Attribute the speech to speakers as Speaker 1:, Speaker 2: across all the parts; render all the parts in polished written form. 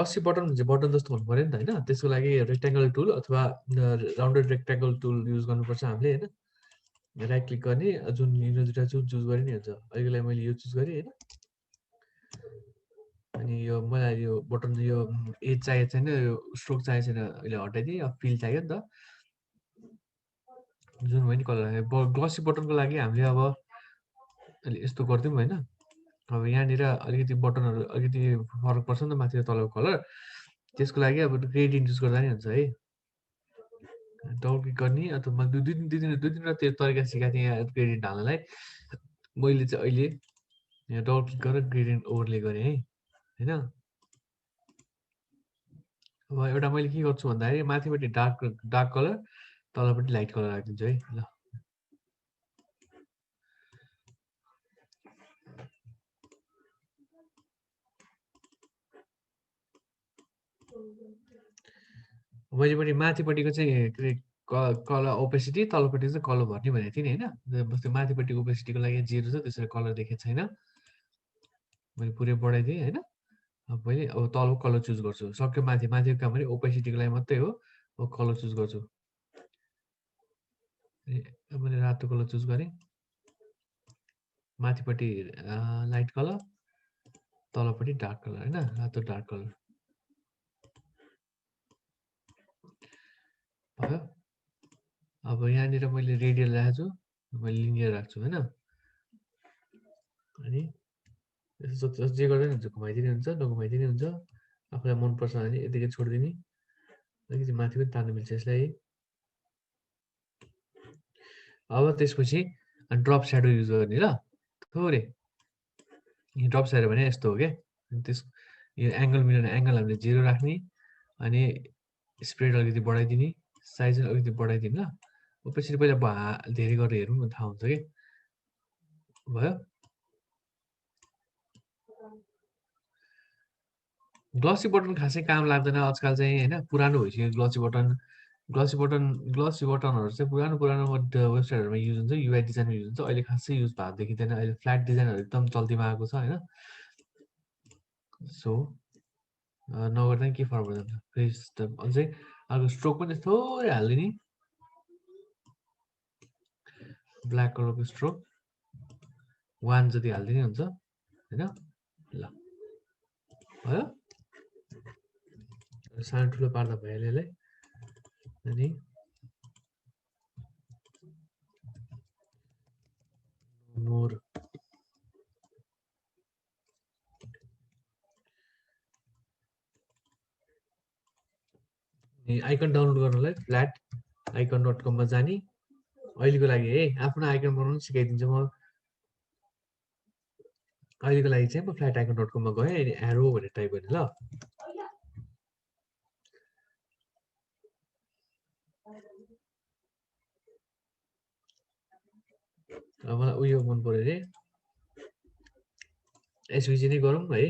Speaker 1: Glossy button हुन्छ button जस्तो हुनु पर्यो नि त हैन त्यसको लागि रेक्टेंगल टुल अथवा राउन्डेड रेक्टेंगल टुल युज गर्नुपर्छ हामीले हैन राइट क्लिक गर्ने जुन यिनीहरु दुईटा चुज गरे नि हुन्छ अहिलेको लागि मैले यो चुज गरे हैन अनि यो मलाई यो बटन यो एज चाहिएको छैन यो स्ट्रोक चाहिएको छैन अहिले हटाइदिए अब फिल चाहियो नि त जुन भयो नि कलर ग्लसी बटनको लागि हामीले अब अहिले यस्तो गर्दियौँ हैन अब यहाँनिर अलिकति बटनहरु अलिकति फरक पर्छ नि त माथि र तलको कलर त्यसको लागि अब ग्रेडियन्ट युज गर्दा नि हुन्छ है डबल क्लिक गर्ने अथवा मैले दुई दिनवटा त्यो तरिका सिकाएको थिएँ यहाँ ग्रेडियन्ट हाल्नलाई मैले चाहिँ अहिले यहाँ डबल क्लिक गरेर ग्रेडियन्ट ओभरले गरेँ है हैन अब एउटा मैले के गर्छु भन्दाखेरि माथिपट्टि डार्क कलर तलपट्टि लाइट कलर राखिदिन्छु है ल मैले पनि माथिपट्टिको चाहिँ कलर ओपेसिटी तलपट्टिको चाहिँ कलर भर्ने भनेको थिएँ नि हैन त्यो माथिपट्टि ओपेसिटीको लागि 0 छ त्यसैले कलर देखेको छैन मैले पुरै बढाइदिएँ हैन अब मैले अब तलको कलर चुज गर्छु सक्यो माथिको काम भने ओपेसिटीको लागि मात्रै हो अब कलर चुज गर्छु मैले रातो कलर चुज गरेँ माथिपट्टि लाइट कलर तलपट्टि डार्क कलर हैन रातो डार्क कलर भयो अब यहाँनिर मैले रेडियल राखेको छु मैले लिनियर राख्छु हैन अनि जे गर्दै हुन्छ घुमाइदिने हुन्छ नघुमाइदिने हुन्छ आफूलाई मन पर्छ भने यतिकै छोड्दिने अलिकति माथि पनि तान्नु मिल्छ यसलाई अब त्यसपछि ड्रप स्याडो युज गर्ने ल थोरै ड्रप स्याडो भने यस्तो हो के त्यस यो एंगल मिलाउने एंगल हामीले 0 राख्ने अनि स्प्रेड अलिकति बढाइदिने साइज अलिकति बढाइदिने ल पछि पहिला धेरै गरेर हेरौँ न थाहा हुन्छ के भयो ग्लसी बटन खासै काम लाग्दैन आजकल चाहिँ हैन पुरानो भइसक्यो ग्लसी बटनहरु चाहिँ पुरानो वेबसाइटहरुमा युज हुन्छ युआई डिजाइनमा युज हुन्छ अहिले खासै युज भएको देखिदैन अहिले फ्ल्याट डिजाइनहरु एकदम चल्तीमा आएको छ हैन सो नगर्दा के फरक पर्दैन फेरि अझै अर्को स्ट्रोक पनि थोरै हाल्दिने ब्ल्याक कलरको स्ट्रोक 1 जति हाल्दिने हुन्छ हैन ल भयो सानो ठुलो पार्दा भइहाल्यो यसलाई अनि मोर आइकन डाउनलोड गर्नलाई flaticon.com मा जाने अहिलेको लागि है आफ्नो आइकन बनाउन सिकाइदिन्छु म अहिलेको लागि चाहिँ म flaticon.com मा गएँ अनि एरो भनेर टाइप गर्ने ल अब मलाई उयो मन पर्यो रे एसभिजी नै गरौँ है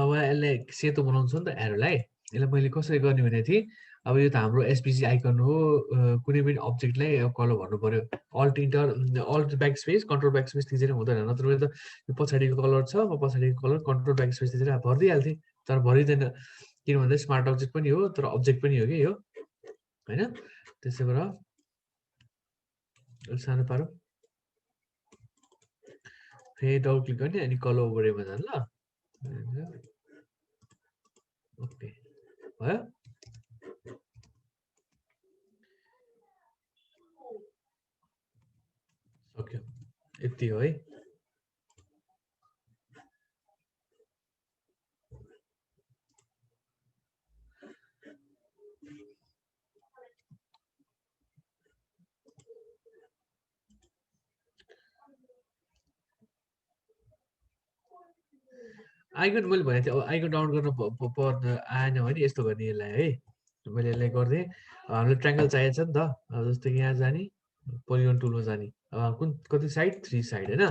Speaker 1: अब यसलाई सेतो बनाउँछु नि त एरोलाई यसलाई मैले कसरी गर्ने भनेको थिएँ अब यो त हाम्रो एसभिजी आइकन हो कुनै पनि अब्जेक्टलाई कलर भन्नु पर्यो alt back space control back space थिचेर हुँदैन नत्र त यो पछाडिको कलर छ म पछाडिको कलर कन्ट्रोल ब्याक स्पेस थिचेर भर्दिहाल्थेँ तर भरिँदैन किन भन्दा स्मार्ट अब्जेक्ट पनि हो तर अब्जेक्ट पनि हो कि यो हैन त्यसै भएर सानो पारौँ फेरि डबल क्लिक गर्ने अनि कलर ओभरमा जानु ल ओके भयो सक्यो यति हो है आइकन मैले भनेको थिएँ अब आइकन डाउनलोड गर्न पर्न आएन भने यस्तो गर्ने यसलाई है मैले यसलाई गरिदिएँ। हामीलाई ट्रायङ्गल चाहिएको छ नि त, अब जस्तै कि यहाँ जाने, पोलिगन टुलमा जाने, कति साइड 3 साइड होइन,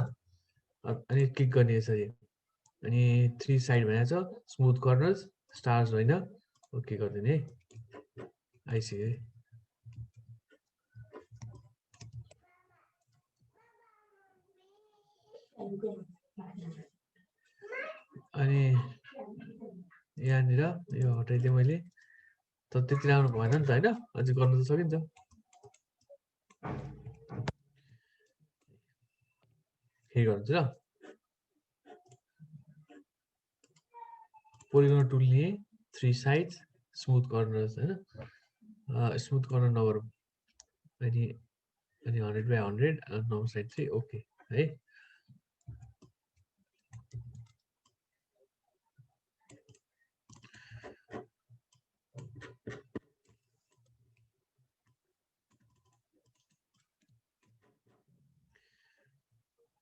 Speaker 1: अनि क्लिक गर्ने यसरी, अनि 3 साइड भनेको छ, स्मुथ कर्नर्स, स्टार्स होइन, ओके गरिदिने है, आइसक्यो है। अनि यहाँनिर यो हटाइदिएँ मैले, तर त्यति राम्रो भएन नि त होइन, अझै गर्नु त सकिन्छ। के गर्छु ल, पोलिगन टुल लिएँ, 3 साइड्स, स्मुथ कर्नर्स होइन, स्मुथ कर्नर नगरौँ, अनि 100/100 नर्मल साइड चाहिँ ओके है।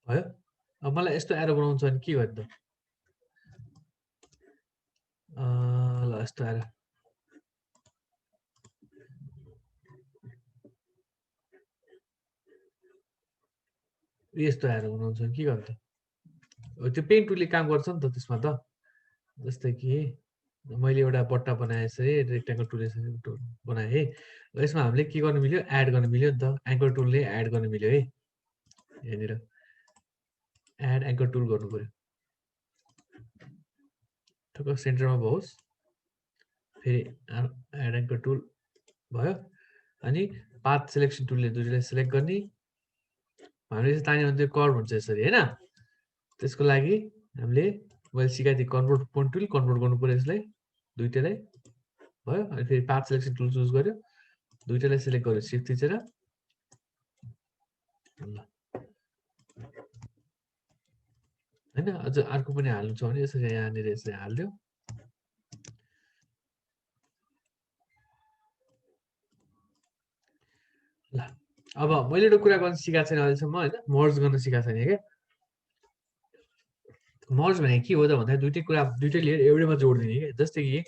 Speaker 1: भयो। अब मलाई यस्तो एरो बनाउँछ भने के गर्ने त, ल यस्तो एरो, यस्तो एरो बनाउँछ भने के गर्ने त, त्यो पेन टुलले काम गर्छ नि त त्यसमा त। जस्तै कि मैले एउटा बट्टा बनाएँ यसरी, रेक्टेङ्गल टुल यसरी बनाएँ है, यसमा हामीले के गर्नु मिल्यो, एड गर्नु मिल्यो नि त, एङ्कर टुलले एड गर्नु मिल्यो है, यहाँनिर एड एङ्कर टुल गर्नु पर्यो, ठक्क सेन्टरमा होस्, फेरि एड एङ्कर टुल भयो, अनि पाथ सिलेक्सन टुलले दुईवटा सिलेक्ट गर्ने, हामीले यसो तान्यो भने त्यो कर्भ हुन्छ यसरी होइन, त्यसको लागि हामीले मैले सिकाएको थिएँ कन्भर्ट पोइन्ट टुल, कन्भर्ट गर्नु पर्यो यसलाई दुईटैलाई, भयो। अनि फेरि पाथ सिलेक्सन टुल चुज गर्यो, दुईटैलाई सिलेक्ट गर्यो सिफ्ट थिचेर, ल होइन, अझ अर्को पनि हाल्नु छ भने यसरी यहाँनिर यसरी हालिदियो, ल। अब मैले एउटा कुरा गर्न सिकाएको छैन अहिलेसम्म होइन, मर्ज गर्न सिकाएको छैन क्या। मर्ज भनेको के हो त भन्दा दुइटै कुरा, दुइटै लेयर एउटैमा जोडिदिने क्या, जस्तै कि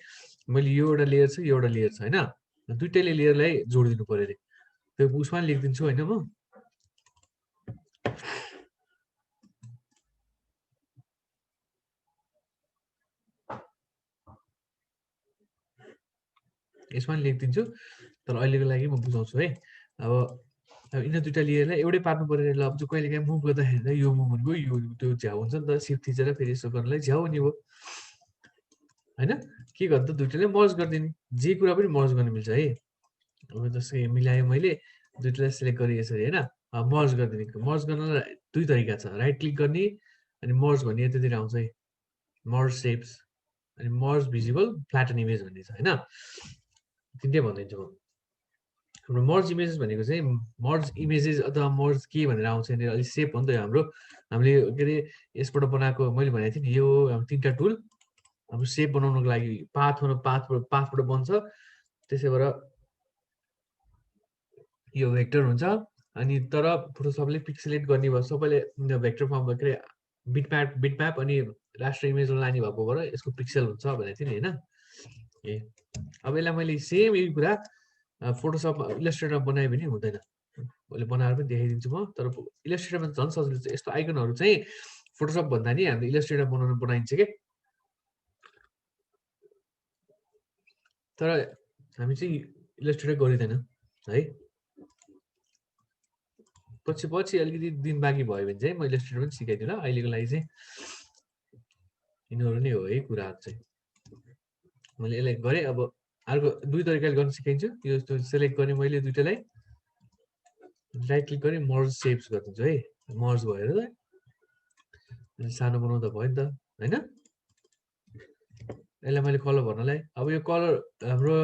Speaker 1: मैले यो एउटा लेयर छ, यो एउटा लेयर छ होइन, दुइटैले लेयरलाई जोडिदिनु पर्यो अरे, त्यो उसमा लेखिदिन्छु होइन म, यसमा लेखिदिन्छु, तर अहिलेको लागि म बुझाउँछु है। अब यिनीहरू दुइटा लेयरलाई एउटै पार्नु पर्यो, ल अब चाहिँ कहिले काहीँ मुभ गर्दाखेरि त यो मुभमेन्ट भयो, यो त्यो झ्याउ हुन्छ नि त, सिफ्ट थिचेर फेरि यसो गर्नलाई झ्याउ नि भयो होइन, के गर्नु त दुइटैलाई मर्ज गरिदिने, जे कुरा पनि मर्ज गर्न मिल्छ है। अब जस्तै मिलाएँ मैले, दुइटैलाई सिलेक्ट गरेँ यसरी होइन, मर्ज गरिदिने, मर्ज गर्नलाई दुई तरिका छ, राइट क्लिक गर्ने अनि मर्ज भन्ने यतातिर आउँछ है, मर्ज सेप्स, अनि मर्ज भिजिबल फ्ल्याटन इमेज भन्ने छ होइन, तिनटै भनिदिन्छु म। हाम्रो मर्ज इमेजेस भनेको चाहिँ मर्ज इमेजेस अथवा मर्ज के भनेर आउँछ यहाँनिर, अलिक सेप हो नि त हाम्रो, हामीले के अरे यसबाट बनाएको, मैले भनेको थिएँ नि यो तिनवटा टुल हाम्रो सेप बनाउनको लागि, पाथबाट बन्छ, त्यसै भएर यो भेक्टर हुन्छ, अनि तर फोटोसपले पिक्सेलेट गर्ने भयो, सबैले भेक्टर फर्म के अरे बिटम्याप अनि राष्ट्र इमेजमा लाने भएको भएर यसको पिक्सेल हुन्छ भनेको थिएँ नि होइन। ए अब यसलाई मैले सेम यही कुरा फोटोसप इलस्ट्रेटरमा बनायो भने हुँदैन, मैले बनाएर पनि देखाइदिन्छु म, तर इलस्ट्रेटरमा झन् सजिलो छ, यस्तो आइकनहरू चाहिँ फोटोसप भन्दा नि हामीले इलस्ट्रेटर बनाइन्छ कि, तर हामी चाहिँ इलस्ट्रेटर गरिँदैन है, पछि अलिकति दिन बाँकी भयो भने चाहिँ म इलस्ट्रेटर पनि सिकाइदिउँ ल, अहिलेको लागि चाहिँ यिनीहरू नै हो है कुराहरू चाहिँ। मैले यसलाई गरेँ, अब अर्को दुई तरिकाले गर्न सिकाइन्छु, यो सेलेक्ट गरेँ मैले दुइटैलाई, राइट क्लिक गरेँ मर्ज सेप्स गरिदिन्छु है, मर्ज भएर त सानो बनाउँदा भयो नि त होइन। यसलाई मैले कलर भर्नलाई, अब यो कलर हाम्रो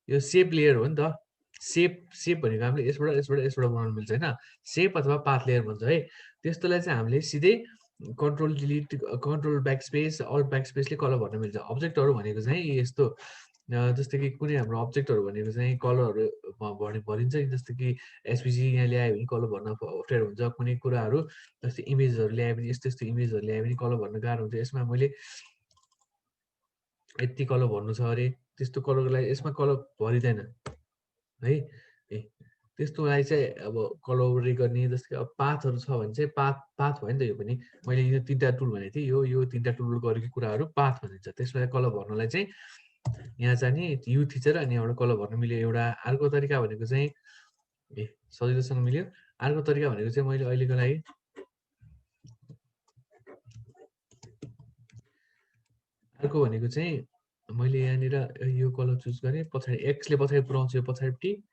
Speaker 1: यो सेप लेयर हो नि त, सेप भनेको हामीले यसबाट बनाउनु मिल्छ होइन, सेप अथवा पाथ लेयर भन्छ है, त्यस्तोलाई चाहिँ हामीले सिधै control delete, control back space, alt back स्पेसले कलर भर्न मिल्छ। अब्जेक्टहरू भनेको चाहिँ यस्तो, जस्तै कि कुनै हाम्रो अब्जेक्टहरू भनेको चाहिँ कलरहरू भरिन्छ, जस्तै कि एसपिजी यहाँ ल्यायो भने कलर भर्न अप्ठ्यारो हुन्छ, कुनै कुराहरू जस्तै इमेजहरू ल्यायो भने, यस्तो यस्तो इमेजहरू ल्यायो भने कलर भर्न गाह्रो हुन्छ, यसमा मैले यति कलर भर्नु छ अरे, त्यस्तो कलरको लागि यसमा कलर भरिँदैन है। ए त्यस्तो लागि चाहिँ अब कलर ओभरले गर्ने जस्तै अब पाथहरू छ भने चाहिँ पाथ भयो नि त। यो पनि मैले यो 3टा टुल भनेको थिएँ, यो 3टा टुल गरेको कुराहरू पाथ भनिन्छ। त्यसलाई कलर भर्नलाई चाहिँ यहाँ चाहिँ नि यु थिचेर अनि एउटा कलर भर्न मिल्यो। एउटा अर्को तरिका भनेको चाहिँ सजिलोसँग मिल्यो। अर्को तरिका भनेको चाहिँ मैले अहिलेको लागि अर्को भनेको चाहिँ मैले यहाँनिर यो कलर चुज गरेँ, पछाडि एक्सले पछाडि पुऱ्याउँछु, यो पछाडि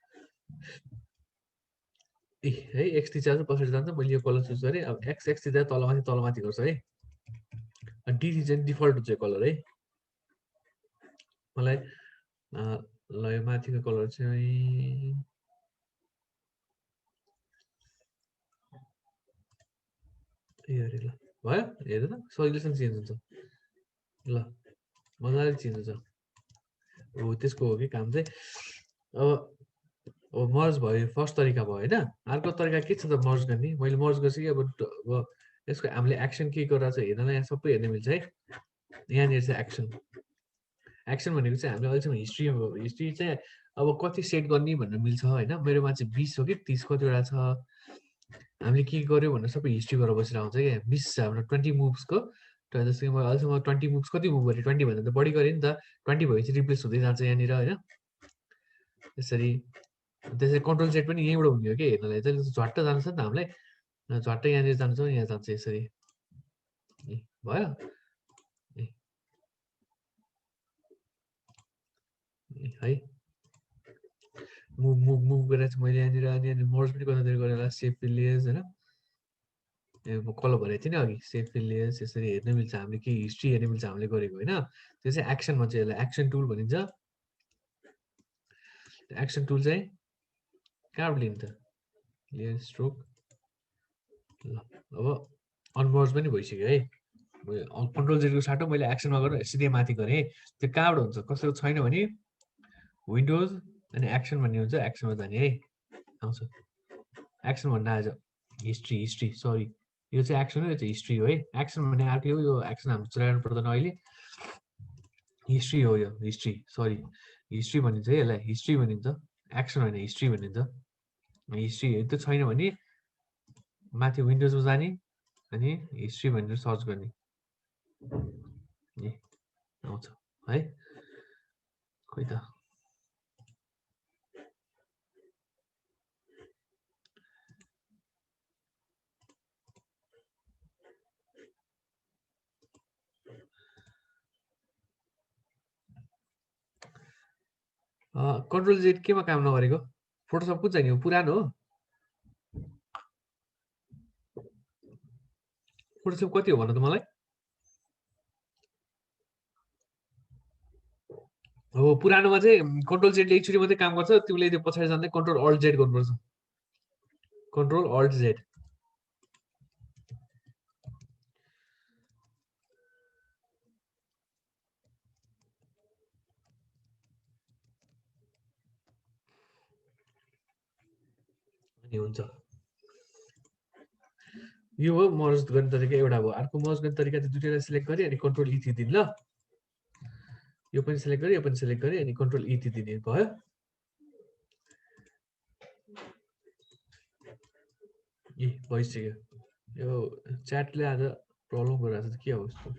Speaker 1: है एक्स थिचा चाहिँ पछाडि जान्छ। मैले यो कलर चुज गरेँ। अब एक्स थिचा तलमाथि गर्छ है। अनि डी थिचा चाहिँ डिफल्ट हुन्छ कलर है। मलाई ल यो माथिको कलर चाहिँ यो अरे ल भयो, हेर्नु त सजिलोसँग चेन्ज हुन्छ। ल मजाले चेन्ज हुन्छ। हो त्यसको हो कि काम चाहिँ। अब मर्ज भयो, फर्स्ट तरिका भयो होइन। अर्को तरिका के छ त मर्ज गर्ने? मैले मर्ज गर्छु कि अब यसको हामीले एक्सन के गरेर चाहिँ हेर्नलाई यहाँ सबै हेर्न मिल्छ है। यहाँनिर चाहिँ एक्सन भनेको चाहिँ हामीले अहिलेसम्म हिस्ट्री चाहिँ अब कति सेट गर्ने भनेर मिल्छ होइन। मेरोमा चाहिँ 20 हो कि 30 कतिवटा छ। हामीले के गर्यो भनेर सबै हिस्ट्री गरेर बसिरहेको हुन्छ क्या। 20 छ हाम्रो 20 मुभ्सको। जस्तै कि मैले अहिलेसम्म 20 मुभ्स कति मुभ गरेँ? 20 भन्दा त बढी गरेँ नि त। 20 भएपछि रिप्लेस हुँदै जान्छ यहाँनिर होइन। त्यसरी कन्ट्रोल सेट पनि यहीँबाट हुने हो कि हेर्नलाई चाहिँ झट्ट जान्छ नि त हामीलाई। झट्ट यहाँनिर जान्छौँ, यहाँ जान्छ यसरी भयो। है मुभ गरेर चाहिँ मैले यहाँनिर अनि मर्ज पनि कतातिर गरेर सेप फिलियर्स होइन कलर भनेको थिएँ नि अघि। सेप फिलियर्स यसरी हेर्न मिल्छ हामीले, के हिस्ट्री हेर्न मिल्छ हामीले गरेको होइन। त्यो चाहिँ एक्सन भन्छ, यसलाई एक्सन टुल भनिन्छ। एक्सन टुल चाहिँ कहाँबाट लिन्छ त? Layer stroke. ल अब अनमर्ज पनि भइसक्यो है। कन्ट्रोल जेडको साटो मैले एक्सनमा गरेर सिधै माथि गरेँ। त्यो कहाँबाट हुन्छ? कसैको छैन भने विन्डोज अनि एक्सन भन्ने हुन्छ, एक्सनमा जाने है। आउँछ एक्सन भन्न आज हिस्ट्री सरी, यो चाहिँ एक्सन हो, यो चाहिँ हिस्ट्री हो है। एक्सन भन्ने अर्कै हो, यो एक्सन हाम्रो चलाउनु पर्दैन अहिले। हिस्ट्री हो यो, हिस्ट्री सरी हिस्ट्री भनिन्छ है यसलाई, हिस्ट्री भनिन्छ। एक्सन होइन हिस्ट्री भनिन्छ। हिस्ट्री त्यो छैन भने माथि विन्डोजमा जाने अनि हिस्ट्री भनेर सर्च गर्ने आउँछ है। खोइ त कन्ट्रोल जेड केमा काम नगरेको? फोटोसप कुन चाहिँ नि पुरानो हो? फोटोसप कति हो भन त मलाई। हो पुरानोमा चाहिँ कन्ट्रोल जेडले एकचोटि मात्रै काम गर्छ। तिमीले त्यो पछाडि जाँदै कन्ट्रोल अल्ट जेड गर्नुपर्छ। कन्ट्रोल अल्ट जेड अनि हुन्छ। यो हो मर्ज गर्ने तरिका एउटा भयो। अर्को मर्ज गर्ने तरिका चाहिँ दुईवटा सिलेक्ट गरेँ अनि कन्ट्रोल ई थिदिने। ल यो पनि सिलेक्ट गरेँ, यो पनि सिलेक्ट गरेँ अनि कन्ट्रोल ई थिदिने भयो। भइसक्यो। यो च्याटले आज प्रब्लम गरिरहेको छ के हो यस्तो।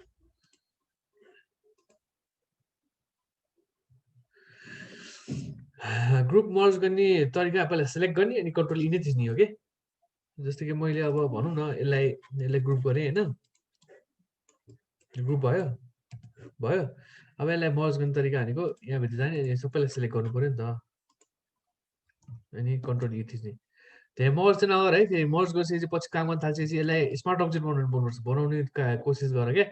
Speaker 1: ग्रुप मर्ज गर्ने तरिका पहिला सिलेक्ट गर्ने अनि कन्ट्रोल ई नै थिच्ने हो कि। जस्तो कि मैले अब भनौँ न यसलाई ग्रुप गरेँ होइन, ग्रुप भयो। अब यसलाई मर्ज गर्ने तरिका भनेको यहाँभित्र जाने अनि सबैलाई सिलेक्ट गर्नु पऱ्यो नि त अनि कन्ट्रोल ई थिच्ने। त्यहाँ मर्ज चाहिँ नगर है। फेरि मर्ज गरिसकेपछि पछि काम गर्न थाल्छपछि यसलाई स्मार्ट अब्जेक्ट बनाउने कोसिस गर क्या।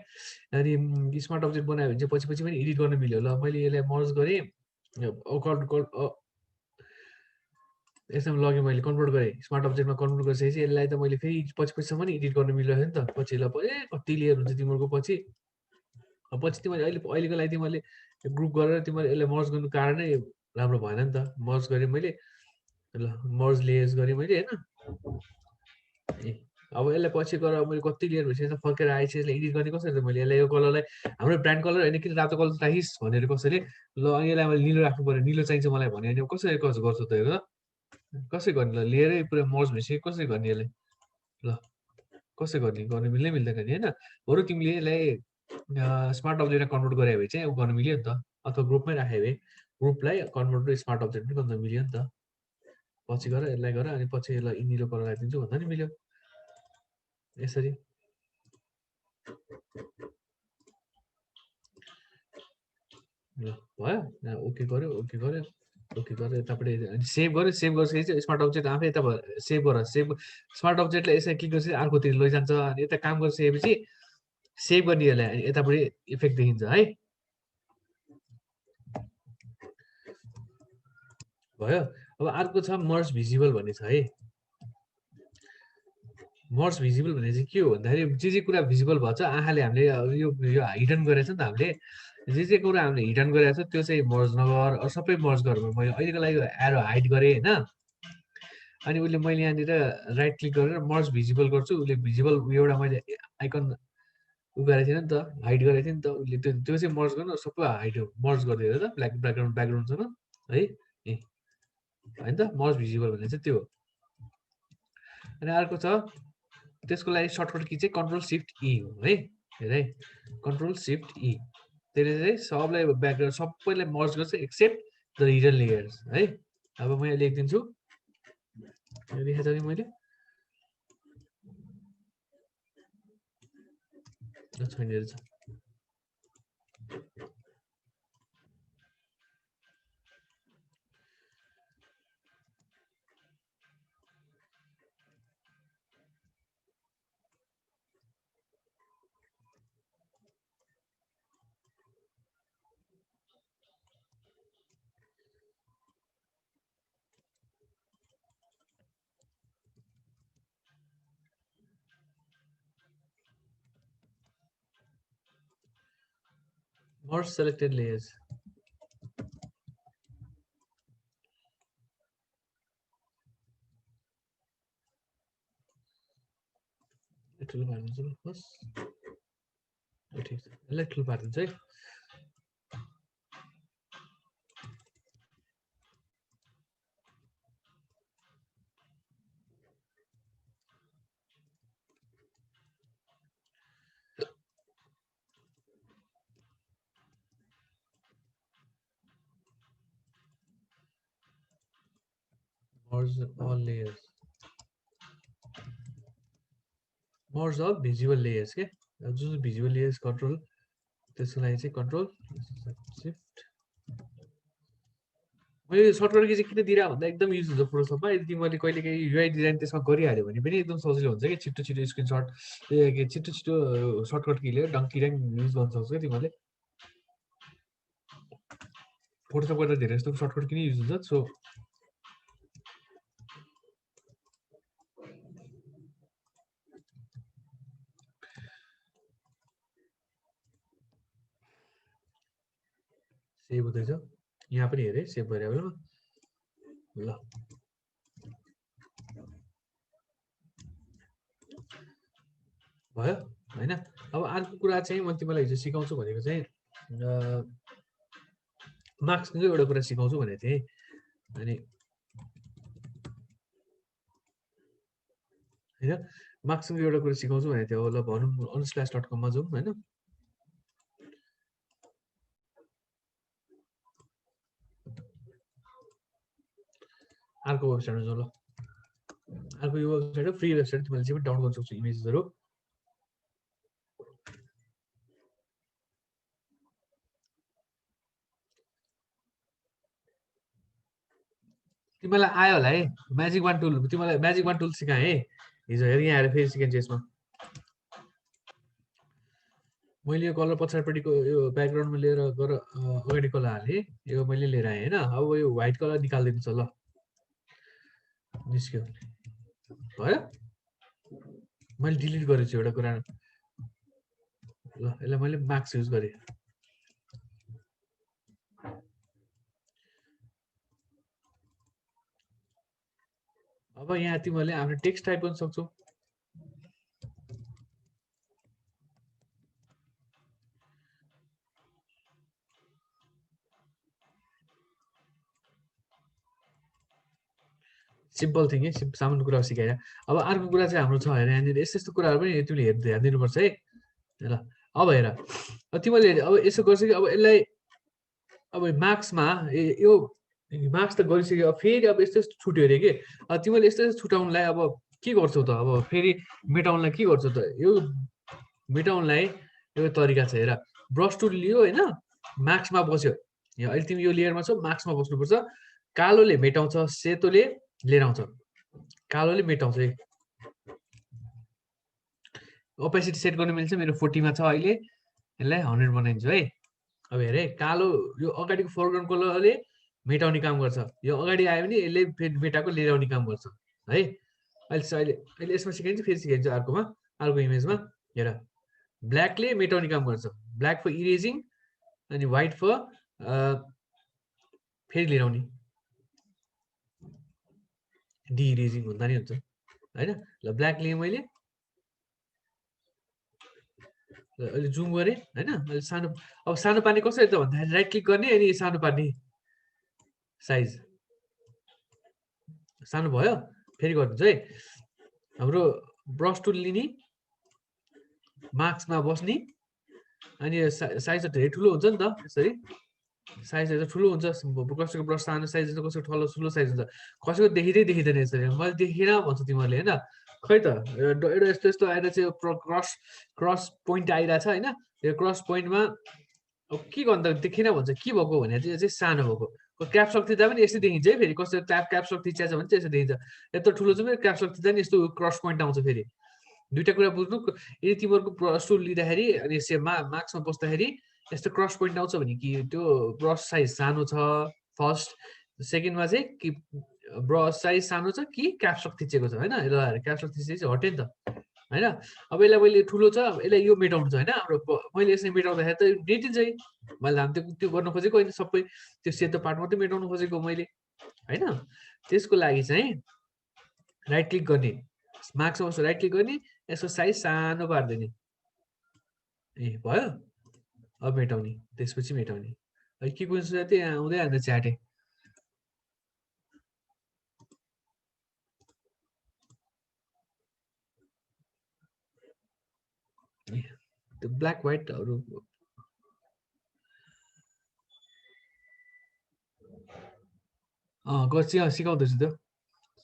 Speaker 1: अनि स्मार्ट अब्जेक्ट बनायो भने चाहिँ पछि पनि एडिट गर्न मिल्यो। ल मैले यसलाई मर्ज गरेँ, यसमा लगेँ, मैले कन्भर्ट गरेँ स्मार्ट अब्जेक्टमा कन्भर्ट गरिसकेपछि यसलाई त मैले फेरि पछिसम्म नि एडिट गर्न मिल्यो नि त। पछि ल कति लेयर हुन्छ तिमीहरूको पछि तिमीले अहिलेको लागि तिमीले ग्रुप गरेर तिमीले यसलाई मर्ज गर्नु कारणै राम्रो भएन नि त। मर्ज गरेँ मैले, ल मर्ज लेयर्स गरेँ मैले होइन। अब यसलाई पछि गएर मैले कति लिएर भइसकेछ फर्केर आएपछि यसलाई एडिट गर्ने कसरी त मैले यसलाई यो कलरलाई हाम्रो ब्रान्ड कलर होइन किन रातो कलर राखिस् भनेर कसैले ल यसलाई मैले निलो राख्नु पर्यो निलो चाहिन्छ मलाई भन्यो भने कसरी कसो गर्छु त हेर कसरी गर्ने ल लिएरै पुरा मर्ज भइसक्यो कसरी गर्ने यसलाई ल कसरी गर्ने गर्नु मिल्दै मिल्दैन नि होइन बरु तिमीले यसलाई स्मार्ट अब्जेक्टमा कन्भर्ट गरे भए चाहिँ गर्नु मिल्यो नि त अथवा ग्रुपमै राखे भए ग्रुपलाई कन्भर्ट टु स्मार्ट अब्जेक्ट पनि गर्नु मिल्यो नि त पछि गएर यसलाई गर अनि पछि यसलाई निलो कलर राखिदिन्छु भन्दा नि मिल्यो यसरी ल भयो ओके गर्यो ओके गर्यो ओके गरेर यतापट्टि सेभ गर्यो सेभ गरेपछि चाहिँ स्मार्ट अब्जेक्ट आफै यता सेभ गर सेभ स्मार्ट अब्जेक्टलाई यसरी क्लिक गरेपछि अर्कोतिर लैजान्छ अनि यता काम गरिसकेपछि सेभ गर्ने यसलाई अनि यतापट्टि इफेक्ट देखिन्छ है भयो अब अर्को छ मर्ज भिजिबल भन्ने छ है मर्ज भिजिबल भन्ने चाहिँ के हो भन्दाखेरि जे कुरा भिजिबल भन्छ आँखाले हामीले यो हिडन गरेको छ नि त हामीले जे कुरा हामीले हिडन गरेको छ त्यो चाहिँ मर्ज नगर सबै मर्ज गर मैले अहिलेको लागि एरो हाइड गरेँ होइन अनि उसले मैले यहाँनिर राइट क्लिक गरेर मर्ज भिजिबल गर्छु उसले भिजिबल एउटा मैले आइकन उ गरेको थिएन नि त हाइड गरेको थिएँ नि त उसले त्यो चाहिँ मर्ज गर्नु सबै हाइड मर्ज गरिदिएर त ब्ल्याक ब्याकग्राउन्डसँग है होइन त मर्ज भिजिबल भन्ने चाहिँ त्यो हो अनि अर्को छ त्यसको लागि सर्टकट की चाहिँ कन्ट्रोल सिफ्ट ई हो है हेर है कन्ट्रोल सिफ्ट ई त्यसले चाहिँ सबलाई ब्याकग्राउन्ड सबैलाई मर्ज गर्छ एक्सेप्ट द हिडन लेयर्स है अब म यहाँ लेखिदिन्छु देखाएको छ नि मैले छैन रहेछ merge selected layers ठुलो पारिदिन्छु ल बस ठिक छ यसलाई ठुलो पारिदिन्छु है merge all layers merge all visible layers के जुन visible layers control त्यसको लागि चाहिँ control shift मैले सर्टकट की चाहिँ किन दिइरा भन्दा एकदम युज हुन्छ प्रोटोसपमा यदि मैले कहिले काहीँ युआई डिजाइन त्यसमा गरिहाल्यो भने पनि एकदम सजिलो हुन्छ कि छिटो छिटो स्क्रिनसट छिटो छिटो सर्टकट कीले डङ्की ड्याङ युज गर्न सक्छौ क्या तिमीले फोटोसप गर्दा धेरै जस्तो सर्टकट किन युज हुन्छ सो सेभ हुँदैछ यहाँ पनि हेरेँ सेभ गरेर बेलामा ल भयो होइन अब अर्को कुरा चाहिँ म तिमीलाई हिजो सिकाउँछु भनेको चाहिँ मार्क्सको एउटा कुरा सिकाउँछु भनेको थिएँ अनि होइन मार्क्सको एउटा कुरा सिकाउँछु भनेको थियो ल भनौँ unsplash.com मा जाउँ होइन अर्को वेबसाइटमा जाउँ ल अर्को यो वेबसाइट हो फ्री वेबसाइट तिमीले चाहिँ पनि डाउनलोड गर्न सक्छौ इमेजेसहरू तिमीलाई आयो होला है म्याजिक वान टुल तिमीलाई म्याजिक वान टुल सिकाएँ है हिजो हेर यहाँ आएर फेरि सिकाइन्छ यसमा मैले यो कलर पछाडिपट्टिको यो ब्याकग्राउन्डमा लिएर गएर अगाडि कलर हालेँ यो मैले लिएर आएँ होइन अब यो व्हाइट कलर निकालिदिनु छ ल निस्क्यो भयो मैले डिलिट गरेछु एउटा कुरा ल यसलाई मैले मार्क्स युज गरेँ अब यहाँ तिमीहरूले आफ्नो टेक्स्ट टाइप गर्न सक्छौ सिम्पल थिङ है, सामान्य कुरा सिकाएर। अब अर्को कुरा चाहिँ हाम्रो छ हेर यहाँनिर यस्तो यस्तो कुराहरू पनि तिमीले ध्यान दिनुपर्छ है ल। अब हेर तिमीले अब यसो गर्छ कि अब यसलाई अब मार्क्समा यो मार्क्स त गरिसक्यो, अब फेरि अब यस्तो यस्तो छुट्यो अरे कि तिमीले यस्तो यस्तो छुटाउनलाई अब के गर्छौ त, अब फेरि मेटाउनलाई के गर्छौ त? यो मेटाउनलाई यो तरिका छ हेर, ब्रस टुल लियो होइन, मार्क्समा बस्यो, अहिले तिमी यो लेयरमा छौ, मार्क्समा बस्नुपर्छ। कालोले मेटाउँछ, सेतोले लिएर आउँछ। कालोले मेटाउँछ है। ओपेसिटी सेट गर्न मिल्छ, मेरो 40 मा छ अहिले, यसलाई 100 बनाइदिन्छु है। अब हेरे कालो यो अगाडिको फोरग्राउन्ड कलरले मेटाउने काम गर्छ, यो अगाडि आयो भने यसले फेरि मेटाको लिएर आउने काम गर्छ है। अहिले अहिले यसमा सिकाइन्छ, फेरि सिकाइन्छ अर्कोमा, अर्को इमेजमा हेर। ब्ल्याकले मेटाउने काम गर्छ, ब्ल्याक फर इरेजिङ अनि व्हाइट फर फेरि लिएर आउने, डी इरेजिङ हुँदा नि हुन्छ होइन। ल ब्ल्याक लिएँ मैले, अहिले जुम गरेँ होइन। अहिले सानो, अब सानो पार्ने कसरी त भन्दाखेरि राइट क्लिक गर्ने अनि सानो पार्ने, साइज सानो भयो, फेरि गरिदिन्छु है। हाम्रो ब्रस टुल लिने, मार्क्समा बस्ने, अनि साइज त धेरै ठुलो हुन्छ नि त, यसरी साइजहरू त ठुलो हुन्छ, कसैको ब्रस सानो साइज हुन्छ, कसैको ठुलो साइज हुन्छ, कसैको देखिँदै देखिँदैन यसरी। मैले देखिनँ भन्छ तिमीहरूले होइन, खै त एउटा यस्तो यस्तो आएर चाहिँ क्रस पोइन्ट आइरहेछ होइन। यो क्रस पोइन्टमा अब के गर्नु त, देखिन भन्छ, के भएको भने चाहिँ यो चाहिँ सानो भएको। क्याप्सलक थिच्दा पनि यस्तै देखिन्छ है, फेरि कसै क्याप्सलक थिच्याछ भने चाहिँ यस्तो देखिन्छ। यत्रो ठुलो चाहिँ फेरि क्याप्सलक थिच्दा नि यस्तो क्रस पोइन्ट आउँछ। फेरि दुईवटा कुरा बुझ्नु, यदि तिमीहरूको ब्रस टुल लिँदाखेरि अनि मार्क्समा बस्दाखेरि यस्तो क्रस पोइन्ट आउँछ भने कि त्यो ब्रस साइज सानो छ फर्स्ट, सेकेन्डमा चाहिँ कि ब्रस साइज सानो छ कि क्याप्सलक थिचेको छ होइन। ल क्याप्सलक थिचेपछि हट्यो नि त होइन। अब यसलाई मैले ठुलो छ, यसलाई यो मेटाउनु छ होइन। हाम्रो मैले यसरी मेटाउँदाखेरि त मेटिन्छ है, मैले हामी त्यो गर्नु खोजेको होइन, सबै त्यो सेतो पार्ट मात्रै मेटाउनु खोजेको मैले होइन। त्यसको लागि चाहिँ राइट क्लिक गर्ने, मार्क्समा राइट क्लिक गर्ने, यसको साइज सानो पारिदिने, ए भयो। अब मेटाउने, त्यसपछि मेटाउने। के बुझ्छ त्यही आउँदै आउँदै च्याटे। त्यो ब्ल्याक व्हाइटहरू सिकाउँदैछु त्यो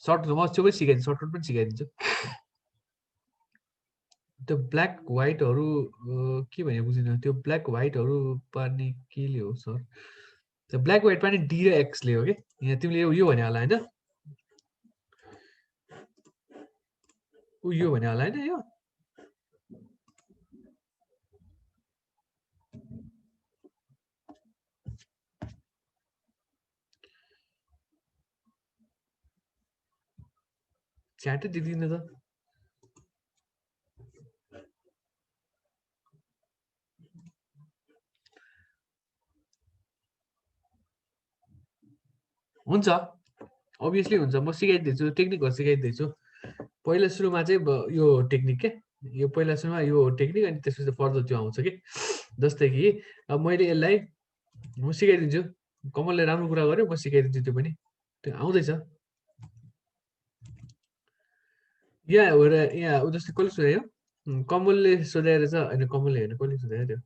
Speaker 1: सर्टकट, म त्यो पनि सिकाइदिन्छु, सर्टकट पनि सिकाइदिन्छु। त्यो ब्ल्याक व्हाइटहरू के भने बुझिनँ, त्यो ब्ल्याक व्हाइटहरू पार्ने केले हो सर? त्यो ब्ल्याक व्हाइट पार्ने डी र एक्सले हो कि, यहाँ तिमीले यो भने होला होइन, यो भने होला होइन, यो च्याटै दिँदैन त। हुन्छ अभियसली हुन्छ, म सिकाइदिन्छु, टेक्निकहरू सिकाइदिन्छु। पहिला सुरुमा चाहिँ यो टेक्निक के, यो पहिला सुरुमा यो टेक्निक, अनि त्यसपछि फर्दर त्यो आउँछ कि। जस्तै कि अब मैले यसलाई म सिकाइदिन्छु, कमलले राम्रो कुरा गर्यो, म सिकाइदिन्छु त्यो पनि, त्यो आउँदैछ। यहाँ जस्तै कसले सोध्यो, कमलले सोधाएर छ होइन, कमलले हेर्नु कसले सोधायो त्यो,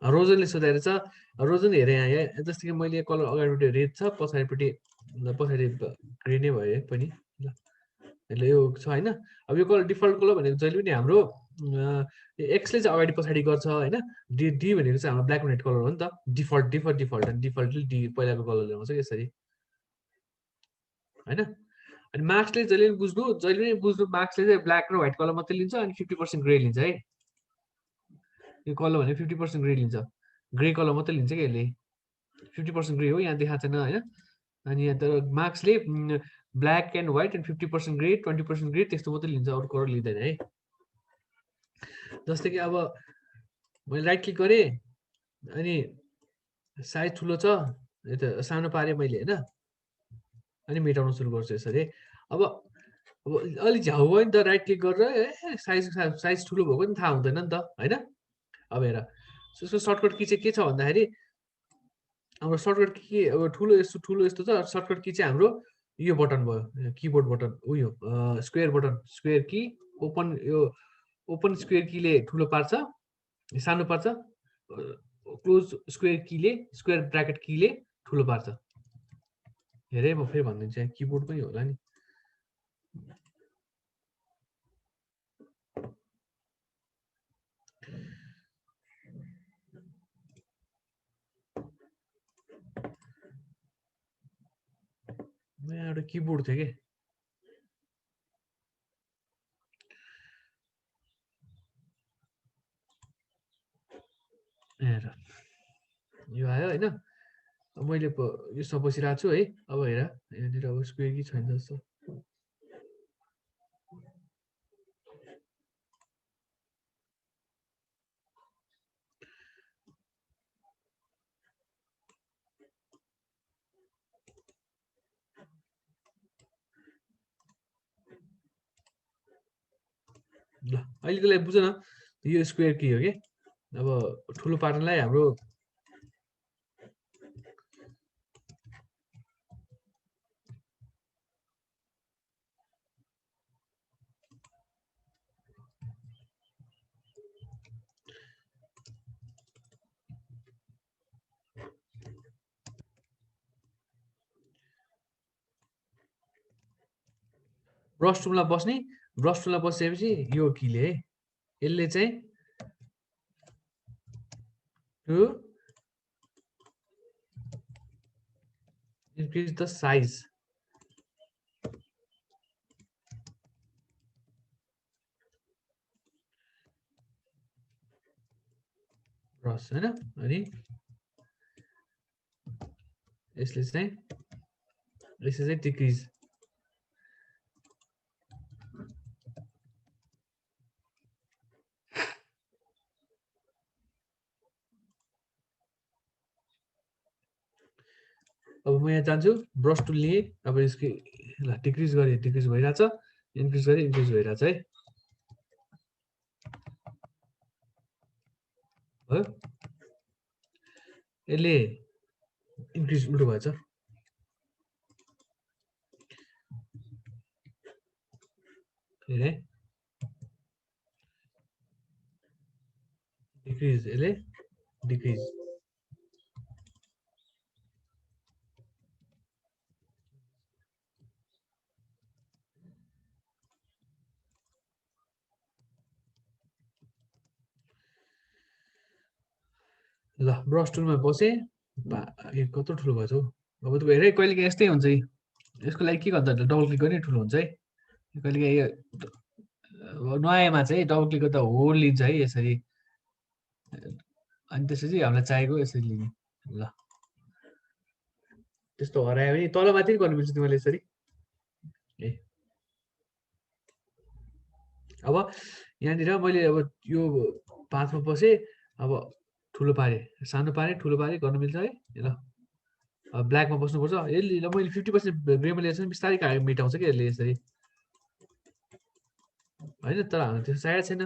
Speaker 1: रोजनले सोधाएर छ। रोजन हेरे यहाँ, जस्तै कि मैले कलर अगाडिपट्टि रेड छ, पछाडिपट्टि ग्रे नै भयो है पनि ल। यसले यो छ होइन। अब यो कलर डिफल्ट कलर भनेको जहिले पनि हाम्रो एक्सले चाहिँ अगाडि पछाडि गर्छ होइन। डी भनेको चाहिँ हाम्रो ब्ल्याक एन्ड व्हाइट कलर हो नि त, डिफल्टले डी पहिलाको कलरले आउँछ यसरी होइन। अनि मार्क्सले जहिले पनि बुझ्नु, मार्क्सले चाहिँ ब्ल्याक र व्हाइट कलर मात्रै लिन्छ, अनि 50% ग्रे लिन्छ है। यो कलर भने 50% ग्रे लिन्छ, ग्रे कलर मात्रै लिन्छ कि यसले, 50% ग्रे हो, यहाँ देखाएको छैन होइन। अनि यहाँ तर मार्क्सले black and white and 50% grey 20% grey त्यस्तो मात्रै लिन्छ, अरू कलर लिँदैन है। जस्तै कि अब मैले राइट क्लिक गरेँ अनि साइज ठुलो छ, यता सानो पारेँ मैले होइन, अनि मेटाउन सुरु गर्छु यसरी। अब अलिक झ्याउ भयो नि त, राइट क्लिक गरेर साइज ठुलो भएको नि थाहा हुँदैन नि त होइन। अब हेर यसको सर्टकट की चाहिँ के छ भन्दाखेरि, हाम्रो सर्टकट की अब ठुलो यस्तो छ, सर्टकट की चाहिँ हाम्रो यो बटन भयो कीबोर्ड बटन उयो स्क्वायर बटन स्क्वायर की ओपन यो ओपन स्क्वायर कीले ठुलो पार्छ सानो पार्छ क्लोज स्क्वायर कीले स्क्वायर ब्र्याकेट कीले ठुलो पार्छ हेरे म फेरि भनिदिन्छु यहाँ कीबोर्ड पनि होला नि यहाँ एउटा कीबोर्ड थियो के हेर यो आयो होइन मैले यसमा बसिरहेको छु है अब हेर यहाँनिर अब स्क्वायर की छैन जस्तो ल अहिलेको लागि बुझ न यो स्क्वायर की हो कि अब ठुलो पार्नलाई हाम्रो ब्रस टुलमा बस्ने ब्रस टुलमा बसेपछि यो कीले है यसले चाहिँ to increase the size brush हैन अनि यसले चाहिँ डिक्रिज अब म यहाँ जान्छु ब्रश टुल लिए अब यसको ल डिक्रिज गरे डिक्रिज भइराछ इन्क्रिज गरे इन्क्रिज भइराछ है हो यसले इन्क्रिज उल्टो भएछ हेरे डिक्रिज यसले डिक्रिज ल ब्रश टुलमा बसे कत्रो ठुलो भएछ हौ अब त हेरे कहिलेकाहीँ यस्तै हुन्छ यसको लागि के गर्दा डबल क्लिक गर्ने ठुलो हुन्छ है कहिलेकाहीँ नयाँमा चाहिँ डबल क्लिक गर्दा होल लिन्छ है यसरी अनि त्यसपछि हामीलाई चाहिएको यसरी लिने ल त्यस्तो हरायो भने तल माथि गर्नु मिल्छ तिमीले यसरी ए अब यहाँनिर मैले अब यो 5 मा बसे अब ठुलो पारे सानो पारे ठुलो पारे गर्नु मिल्छ है ल ब्ल्याकमा बस्नुपर्छ यसले ल मैले 50% ग्रेमा लिएछु बिस्तारै मेटाउँछ कि यसले यसरी होइन तर हाम्रो त्यो चाहिएको छैन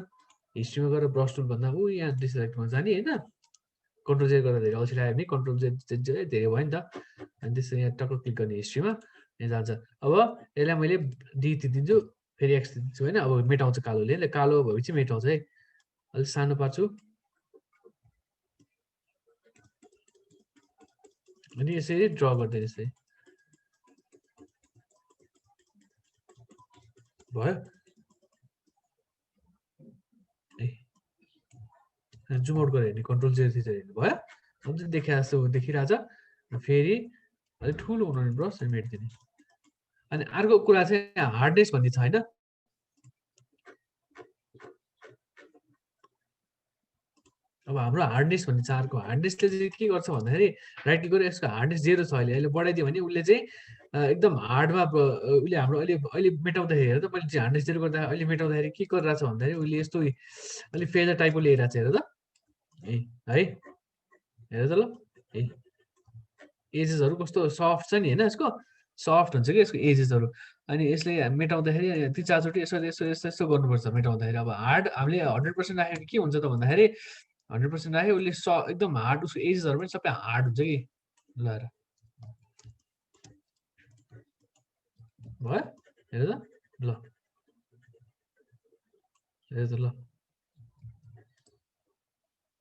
Speaker 1: हिस्ट्रीमा गएर ब्रस टुल भन्दा ऊ यहाँ डिसलेक्टमा जाने होइन कन्ट्रोल जेड गर्दा धेरै अल्छी लाग्यो भने कन्ट्रोल जेड धेरै भयो नि त अनि त्यसरी यहाँ टक्क क्लिक गर्ने हिस्ट्रीमा यहाँ जान्छ अब यसलाई मैले डी दिन्छु फेरि एक्स दिन्छु होइन अब मेटाउँछ कालोले कालो भएपछि मेटाउँछ है अलिक सानो पार्छु अनि यसरी ड्र गर्दै यसरी भयो जुम आउट गरेर हेर्ने कन्ट्रोल जेड थिचेर हेर्नु भयो अब चाहिँ देखिरहेको जस्तो देखिरहेछ फेरि अलिक ठुलो बनाउने ब्रस अनि मेटिदिने अनि अर्को कुरा चाहिँ हार्डनेस भन्ने छ होइन अब हाम्रो हार्डनेस भन्ने छ अर्को हार्डनेसले चाहिँ के गर्छ भन्दाखेरि राइट क्लिक गरेर यसको हार्डनेस 0 छ अहिले बढाइदियो भने उसले चाहिँ एकदम हार्डमा उसले हाम्रो अहिले मेटाउँदाखेरि हेर त मैले चाहिँ हार्डनेस 0 गर्दा अहिले मेटाउँदाखेरि के गरिरहेछ भन्दाखेरि उसले यस्तो अलिक फेजर टाइपको लिइरहेछ हेर त है हेर त ल एजेसहरू कस्तो सफ्ट छ नि होइन यसको सफ्ट हुन्छ कि यसको एजेसहरू अनि यसले मेटाउँदाखेरि 3-4 चोटि यसो यसो यस्तो यस्तो गर्नुपर्छ मेटाउँदाखेरि अब हार्ड हामीले 100% राखेको के हुन्छ त भन्दाखेरि 100% राख्यो उसले एकदम हार्ड उसको एजेसहरू पनि सबै हार्ड हुन्छ कि ल भयो हेर त ल हेर त ल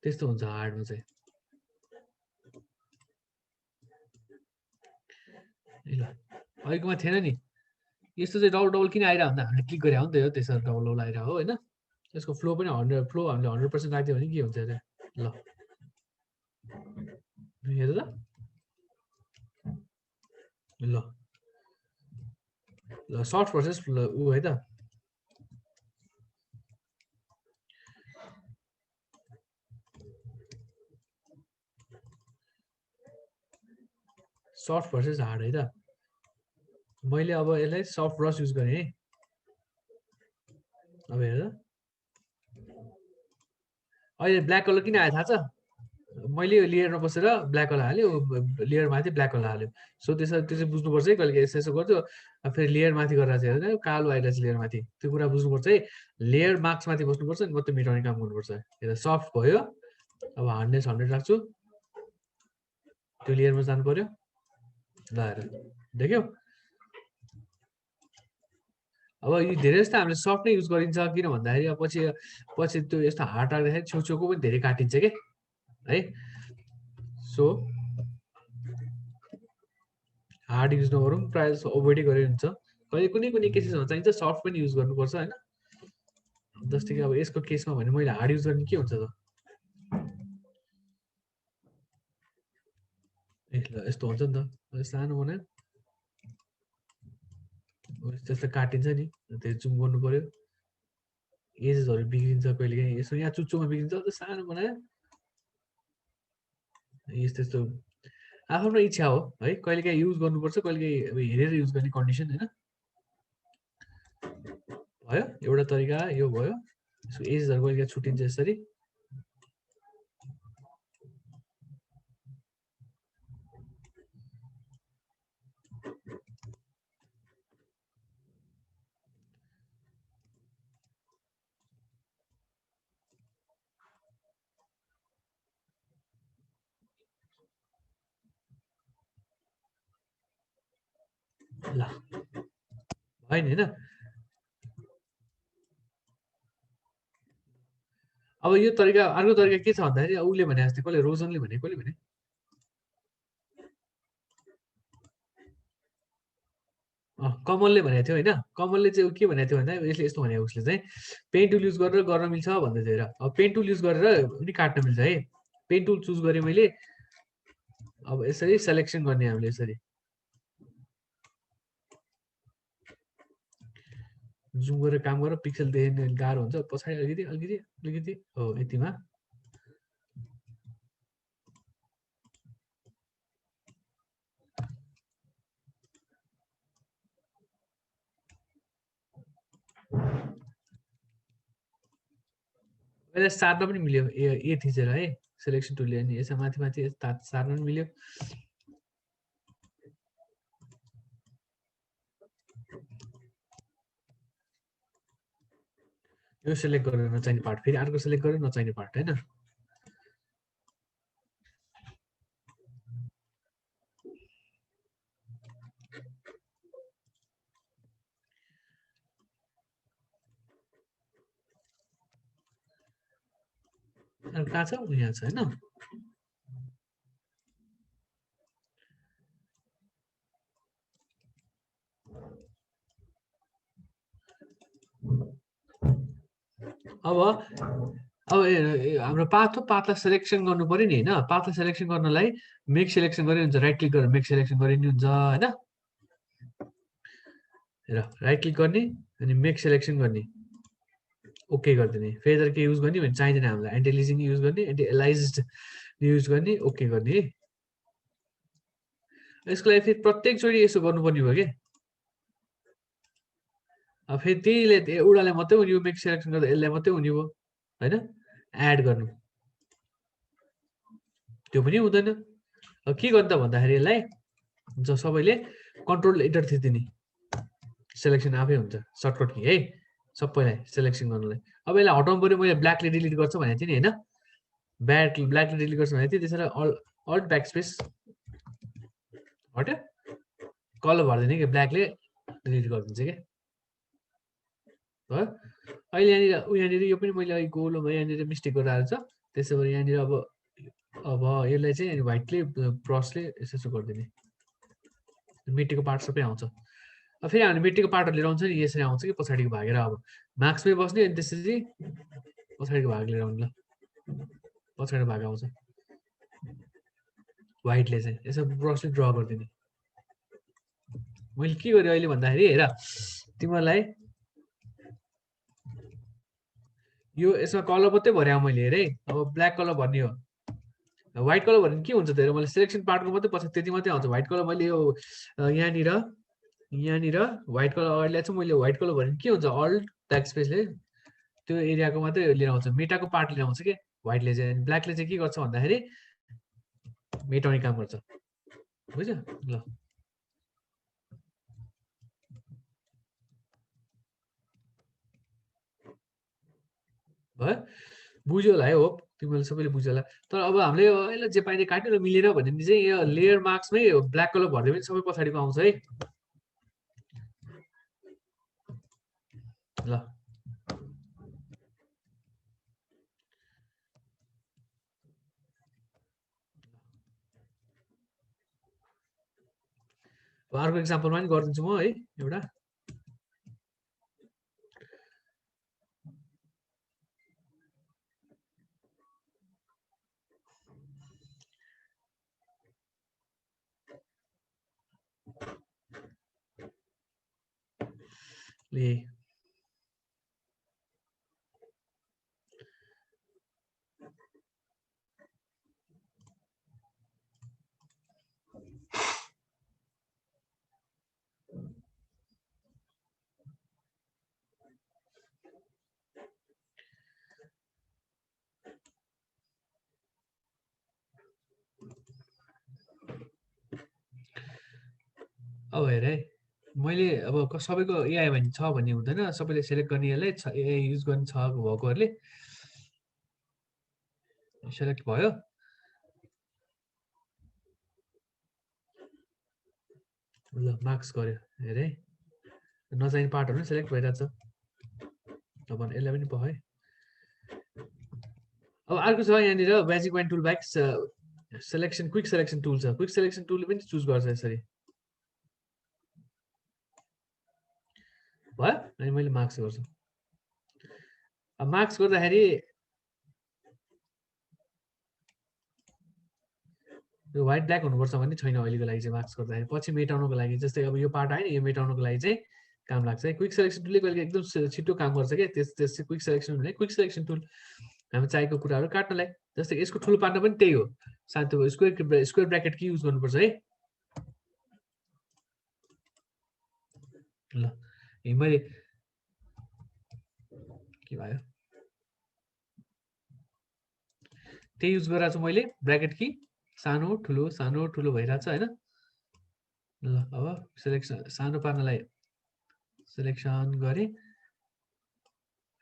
Speaker 1: त्यस्तो हुन्छ हार्डमा चाहिँ ल अहिलेकोमा थिएन नि यस्तो चाहिँ डबल डबल किन आइरह भन्दा हामीले क्लिक गरे हो नि त हो त्यसरी डबल डबल आइरह हो होइन त्यसको फ्लो पनि 100 फ्लो हामीले 100% राख्दियो भने के हुन्छ अरे ल हेर त ल ल सर्ट प्रोसेस ऊ है त सफ्ट भर्सेस हार्ड है त मैले अब यसलाई सफ्ट ब्रस युज गरेँ है अब हेर अहिले ब्ल्याक कलर किन आयो थाहा छ मैले लेयरमा बसेर ब्ल्याक कलर हाल्यो लेयर माथि ब्ल्याक कलर हाल्यो सो त्यसो त्यो चाहिँ बुझ्नुपर्छ है कहिले यसो यसो गर्छु फेरि लेयर माथि गरेर चाहिँ हेर्दैन कालो आइरहेछ लेयर माथि त्यो कुरा बुझ्नुपर्छ है लेयर मार्क्स माथि बस्नुपर्छ नि मात्रै मेटाउने काम गर्नुपर्छ हेर सफ्ट भयो अब हार्डनेस 100 राख्छु त्यो लेयरमा जानु पर्यो ल हेर देख्यौ अब यो धेरै जस्तो हामीले सफ्ट नै युज गरिन्छ किन भन्दाखेरि अब पछि त्यो यस्तो हार्ड राख्दाखेरि छेउछेउको पनि धेरै काटिन्छ के है सो हार्ड युज नगरौँ प्रायः जस्तो अभोइडै गरेर हुन्छ कहिले कुनै कुनै केसेसमा चाहिन्छ सफ्ट पनि युज गर्नुपर्छ होइन जस्तै कि अब यसको केसमा भने मैले हार्ड युज गर्ने के हुन्छ त ए ल यस्तो हुन्छ नि त सानो बनायो त्यस्तो काटिन्छ नि त्यो जुम गर्नु पर्यो एजेसहरू बिग्रिन्छ कहिलेकाहीँ यसो यहाँ चुच्चोमा बिग्रिन्छ त्यो सानो बनायो यस्तो यस्तो आफ्नो इच्छा हो है कहिलेकाहीँ युज गर्नुपर्छ कहिलेकाहीँ अब हेरेर युज गर्ने कन्डिसन होइन भयो एउटा तरिका यो भयो यसको एजेसहरू कहिलेकाहीँ छुट्टिन्छ यसरी ल भयो नि होइन अब यो तरिका अर्को तरिका के छ भन्दाखेरि उसले भने जस्तै कसले रोजनले भने कसले भने कमलले भनेको थियो होइन कमलले चाहिँ के भनेको थियो भन्दा यसले यस्तो भने उसले चाहिँ पेन टुल युज गरेर गर्न मिल्छ भन्दै थियो र अब पेन टुल युज गरेर पनि काट्न मिल्छ है पेन टुल चुज गरेँ मैले अब यसरी सेलेक्सन गर्ने हामीले यसरी जुम गरेर काम गरेर पिक्सल देख्ने गाह्रो हुन्छ पछाडि अलिकति अलिकति अलिकति हो यतिमा यसलाई सार्न पनि मिल्यो ए थिचेर है सेलेक्सन टुलले अनि यसमा माथि माथि सार्न पनि मिल्यो यो सेलेक्ट गरेर नचाहिने पार्ट फेरि अर्को सेलेक्ट गरेर नचाहिने पार्ट होइन कहाँ छ यहाँ छ होइन अब हाम्रो पाथ हो पाथलाई सेलेक्सन गर्नु पर्यो नि होइन पाथलाई सेलेक्सन गर्नलाई मेक सेलेक्सन गरे हुन्छ राइट क्लिक गरेर मेक सेलेक्सन गरे नि हुन्छ होइन हेर राइट क्लिक गर्ने अनि मेक सेलेक्सन गर्ने ओके गरिदिने फेदर के युज गर्ने भने चाहिँदैन हामीलाई एन्टी एलिजिङ युज गर्ने एन्टी एलाइज्ड युज गर्ने ओके गर्ने है यसको लागि फेरि प्रत्येकचोटि यसो गर्नुपर्ने भयो कि अब फेरि त्यहीले एउटालाई मात्रै हुने मेक सेलेक्सन गर्दा यसलाई मात्रै हुने भयो होइन एड गर्नु त्यो पनि हुँदैन अब के गर्नु त भन्दाखेरि यसलाई सबैले कन्ट्रोल एन्टर थिचिदिने सेलेक्सन आफै हुन्छ सर्टकट कि है सबैलाई सेलेक्सन गर्नुलाई अब यसलाई हटाउनु पर्यो मैले ब्ल्याकले डिलिट गर्छु भनेको थिएँ नि होइन ब्ल्याकले डिलिट गर्छु भनेको थिएँ त्यसरी अल्ट ब्याक स्पेस हट्यो कलर भरिदिने कि ब्ल्याकले डिलिट गरिदिन्छ क्या भयो अहिले यहाँनिर यो पनि मैले गोलोमा यहाँनिर मिस्टेक गरेर आएको छ त्यसो भए यहाँनिर अब यसलाई चाहिँ व्हाइटले ब्रसले यसो गरिदिने मेटेको पार्ट सबै आउँछ फेरि हामीले मेटेको पार्टहरू लिएर आउँछ नि यसरी आउँछ कि पछाडिको भागेर अब मार्क्समै बस्ने अनि त्यसपछि पछाडिको भाग लिएर आउने ल पछाडिको भाग आउँछ व्हाइटले चाहिँ यसो ब्रसले ड्र गरिदिने मैले के गरेँ अहिले भन्दाखेरि हेर तिमीहरूलाई यो यसमा कलर मात्रै भर्या मैले हेरेँ अब ब्ल्याक कलर भर्ने हो व्हाइट कलर भने के हुन्छ त हेर मैले सिलेक्सन पार्टको मात्रै पछि त्यति मात्रै आउँछ व्हाइट कलर मैले यो यहाँनिर व्हाइट कलर अगाडिलाई चाहिँ मैले व्हाइट कलर भने के हुन्छ अल्ट ब्याक स्पेसले त्यो एरियाको मात्रै लिएर आउँछ मेटाको पार्ट लिएर आउँछ के व्हाइटले चाहिँ ब्ल्याकले चाहिँ के गर्छ भन्दाखेरि मेटाउने काम गर्छ बुझ्यो ल भयो बुझ्यो होला है हो तिमीहरूले सबैले बुझ्यो होला तर अब हामीले यसलाई जे पाइने काट्यो मिलेन भने चाहिँ यो लेयर मार्क्समै ब्ल्याक कलर भर्दै पनि सबै पछाडिको आउँछ है ल अर्को एक्जाम्पलमा पनि गरिदिन्छु म है एउटा ले अब हेर है मैले अब सबैको एआई भन्ने छ भन्ने हुँदैन सबैले सेलेक्ट गर्नेहरूले एआई युज गर्ने छ भएकोहरूले सेलेक्ट भयो ल मार्क्स गर्यो हेरे नचाहिने पार्टहरू पनि सेलेक्ट भइरहेछ अब यसलाई पनि भयो है अब अर्को छ यहाँनिर magic wine tool back selection quick selection tool छ क्विक सेलेक्सन टुलले पनि चुज गर्छ यसरी भयो अनि मैले मार्क्स गर्छु अब मार्क्स गर्दाखेरि यो व्हाइट ब्ल्याक हुनुपर्छ भन्ने छैन अहिलेको लागि चाहिँ मार्क्स गर्दाखेरि पछि मेटाउनको लागि जस्तै अब यो पार्ट आयो नि यो मेटाउनको लागि चाहिँ काम लाग्छ है क्विक सेलेक्सन टुलले कहिले एकदम छिटो काम गर्छ क्या त्यस चाहिँ क्विक सेलेक्सन भने क्विक सेलेक्सन टुल हामी चाहिएको कुराहरू काट्नलाई जस्तै यसको ठुलो पार्न पनि त्यही हो शान्ति स्क्वायर ब्र्याकेट के युज गर्नुपर्छ है ल मैले के भयो त्यही युज गरेर चाहिँ मैले ब्र्याकेट कि सानो ठुलो भइरहेछ हैन ल अब सेलेक्सन सानो पार्नलाई सेलेक्सन गरे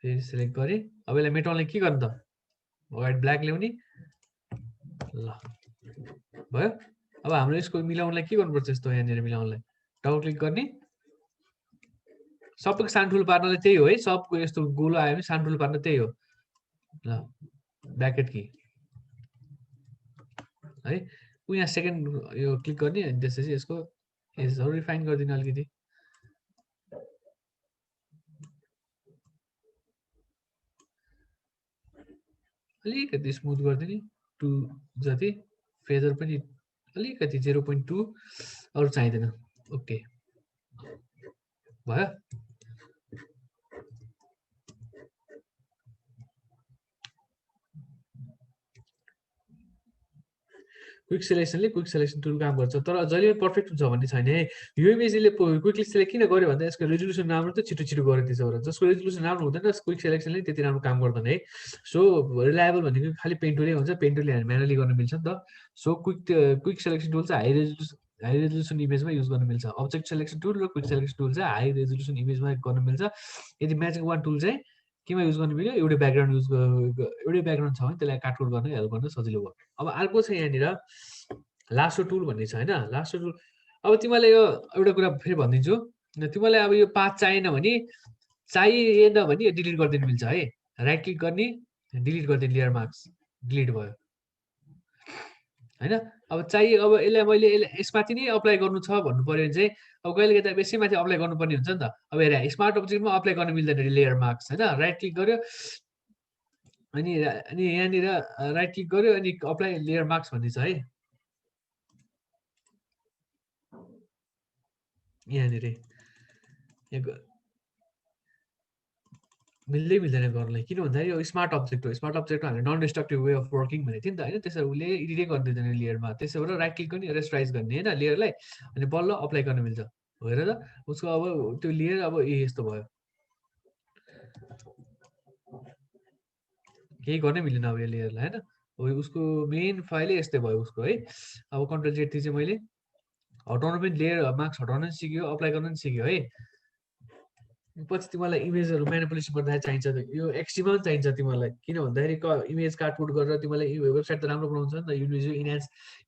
Speaker 1: फेरि सेलेक्ट गरे अब यसलाई मेटाउनलाई के गर्नु त व्हाइट ब्ल्याक ल्याउने ल भयो अब हाम्रो यसको मिलाउनलाई के गर्नुपर्छ यस्तो यहाँनिर मिलाउनलाई डबल क्लिक गर्ने सबैको सानो ठुलो पार्नलाई त्यही हो है सबको यस्तो गोलो आयो भने सानो ठुलो पार्न त्यही हो ल ब्र्याकेट कि है यहाँ सेकेन्ड यो क्लिक गर्ने अनि त्यसपछि यसको एजहरु रिफाइन गरिदिने अलिकति अलिकति स्मुथ गरिदिने 2 जति फेदर पनि अलिकति 0.2 अरु चाहिदैन ओके भयो क्विक सेलेक्सन टुल काम गर्छ तर जहिले पर्फेक्ट हुन्छ भन्ने छैन है यो इमेजले क्विकली सेलेक्ट किन गर्यो भन्दा यसको रेजोल्युसन राम्रो त छिटो छिटो गरिदिन्छ भनेर जसको रेजोल्युसन राम्रो हुँदैन क्विक सेलेक्सनले त्यति राम्रो काम गर्दैन है सो रिलायबल भनेको खाली पेन टुलले हुन्छ पेन टुलले म्यानुअली गर्न मिल्छ नि त सो क्विक सेलेक्सन टुल चाहिँ हाई रेजोल्युसन इमेजमा युज गर्न मिल्छ अब्जेक्ट सेलेक्सन टुल र क्विक सेलेक्सन टुल चाहिँ हाई रेजोल्युसन इमेजमा गर्न मिल्छ यदि म्याजिक वान टुल चाहिँ केमा युज गर्न मिल्यो एउटै ब्याकग्राउन्ड छ भने त्यसलाई काटकुट गर्न हेल्प गर्न सजिलो भयो अब अर्को चाहिँ यहाँनिर लासो टुल भन्ने छ हैन लासो टुल अब तिमीलाई यो एउटा कुरा फेरि भनिदिन्छु तिमीलाई अब यो पाथ चाहिएन भने डिलिट गरिदिनु मिल्छ है। राइट क्लिक गर्ने डिलिट गरिदिनु, लेयर मार्क्स डिलिट भयो हैन। अब चाहिए अब यसलाई मैले यसमाथि नै अप्लाई गर्नु छ भन्नु पर्यो भने चाहिँ अब कहिलेकाहीँ त बेसी माथि अप्लाई गर्नुपर्ने हुन्छ नि त। अब हेर स्मार्ट अब्जेक्टमा अप्लाई गर्न मिल्दैन लेयर मार्क्स हैन। राइट क्लिक गर्यो अनि यहाँनिर राइट क्लिक गर्यो अनि अप्लाई लेयर मार्क्स भन्ने छ है। यहाँनिर मिल्दैन गर्नलाई, किन भन्दाखेरि यो स्मार्ट अब्जेक्ट हो। स्मार्ट अब्जेक्टमा हामीले non destructive way of working भनेको थियो नि त होइन। त्यसरी उसले एडिटै गरिदिँदैन लेयरमा। त्यसो भएर राइट क्लिक गर्ने रेस्टराइज गर्ने होइन लेयरलाई, अनि बल्ल अप्लाई गर्न मिल्छ। हेर त उसको अब त्यो लेयर अब यस्तो भयो, केही गर्नै मिलेन अब यो लेयरलाई होइन। अब उसको मेन फाइलै यस्तै भयो उसको है। अब कन्ट्रोल जेड चाहिँ मैले हटाउनु पनि लेयर मार्क्स हटाउन पनि सिक्यो, अप्लाई गर्न पनि सिक्यो है। पछि तिमीलाई इमेजहरू म्यानिपुलेसन गर्दाखेरि चाहिन्छ यो एक्सट्रिमा पनि चाहिन्छ तिमीलाई, किन भन्दाखेरि इमेज काटकुट गरेर तिमीलाई वेबसाइट त राम्रो बनाउँछ नि त।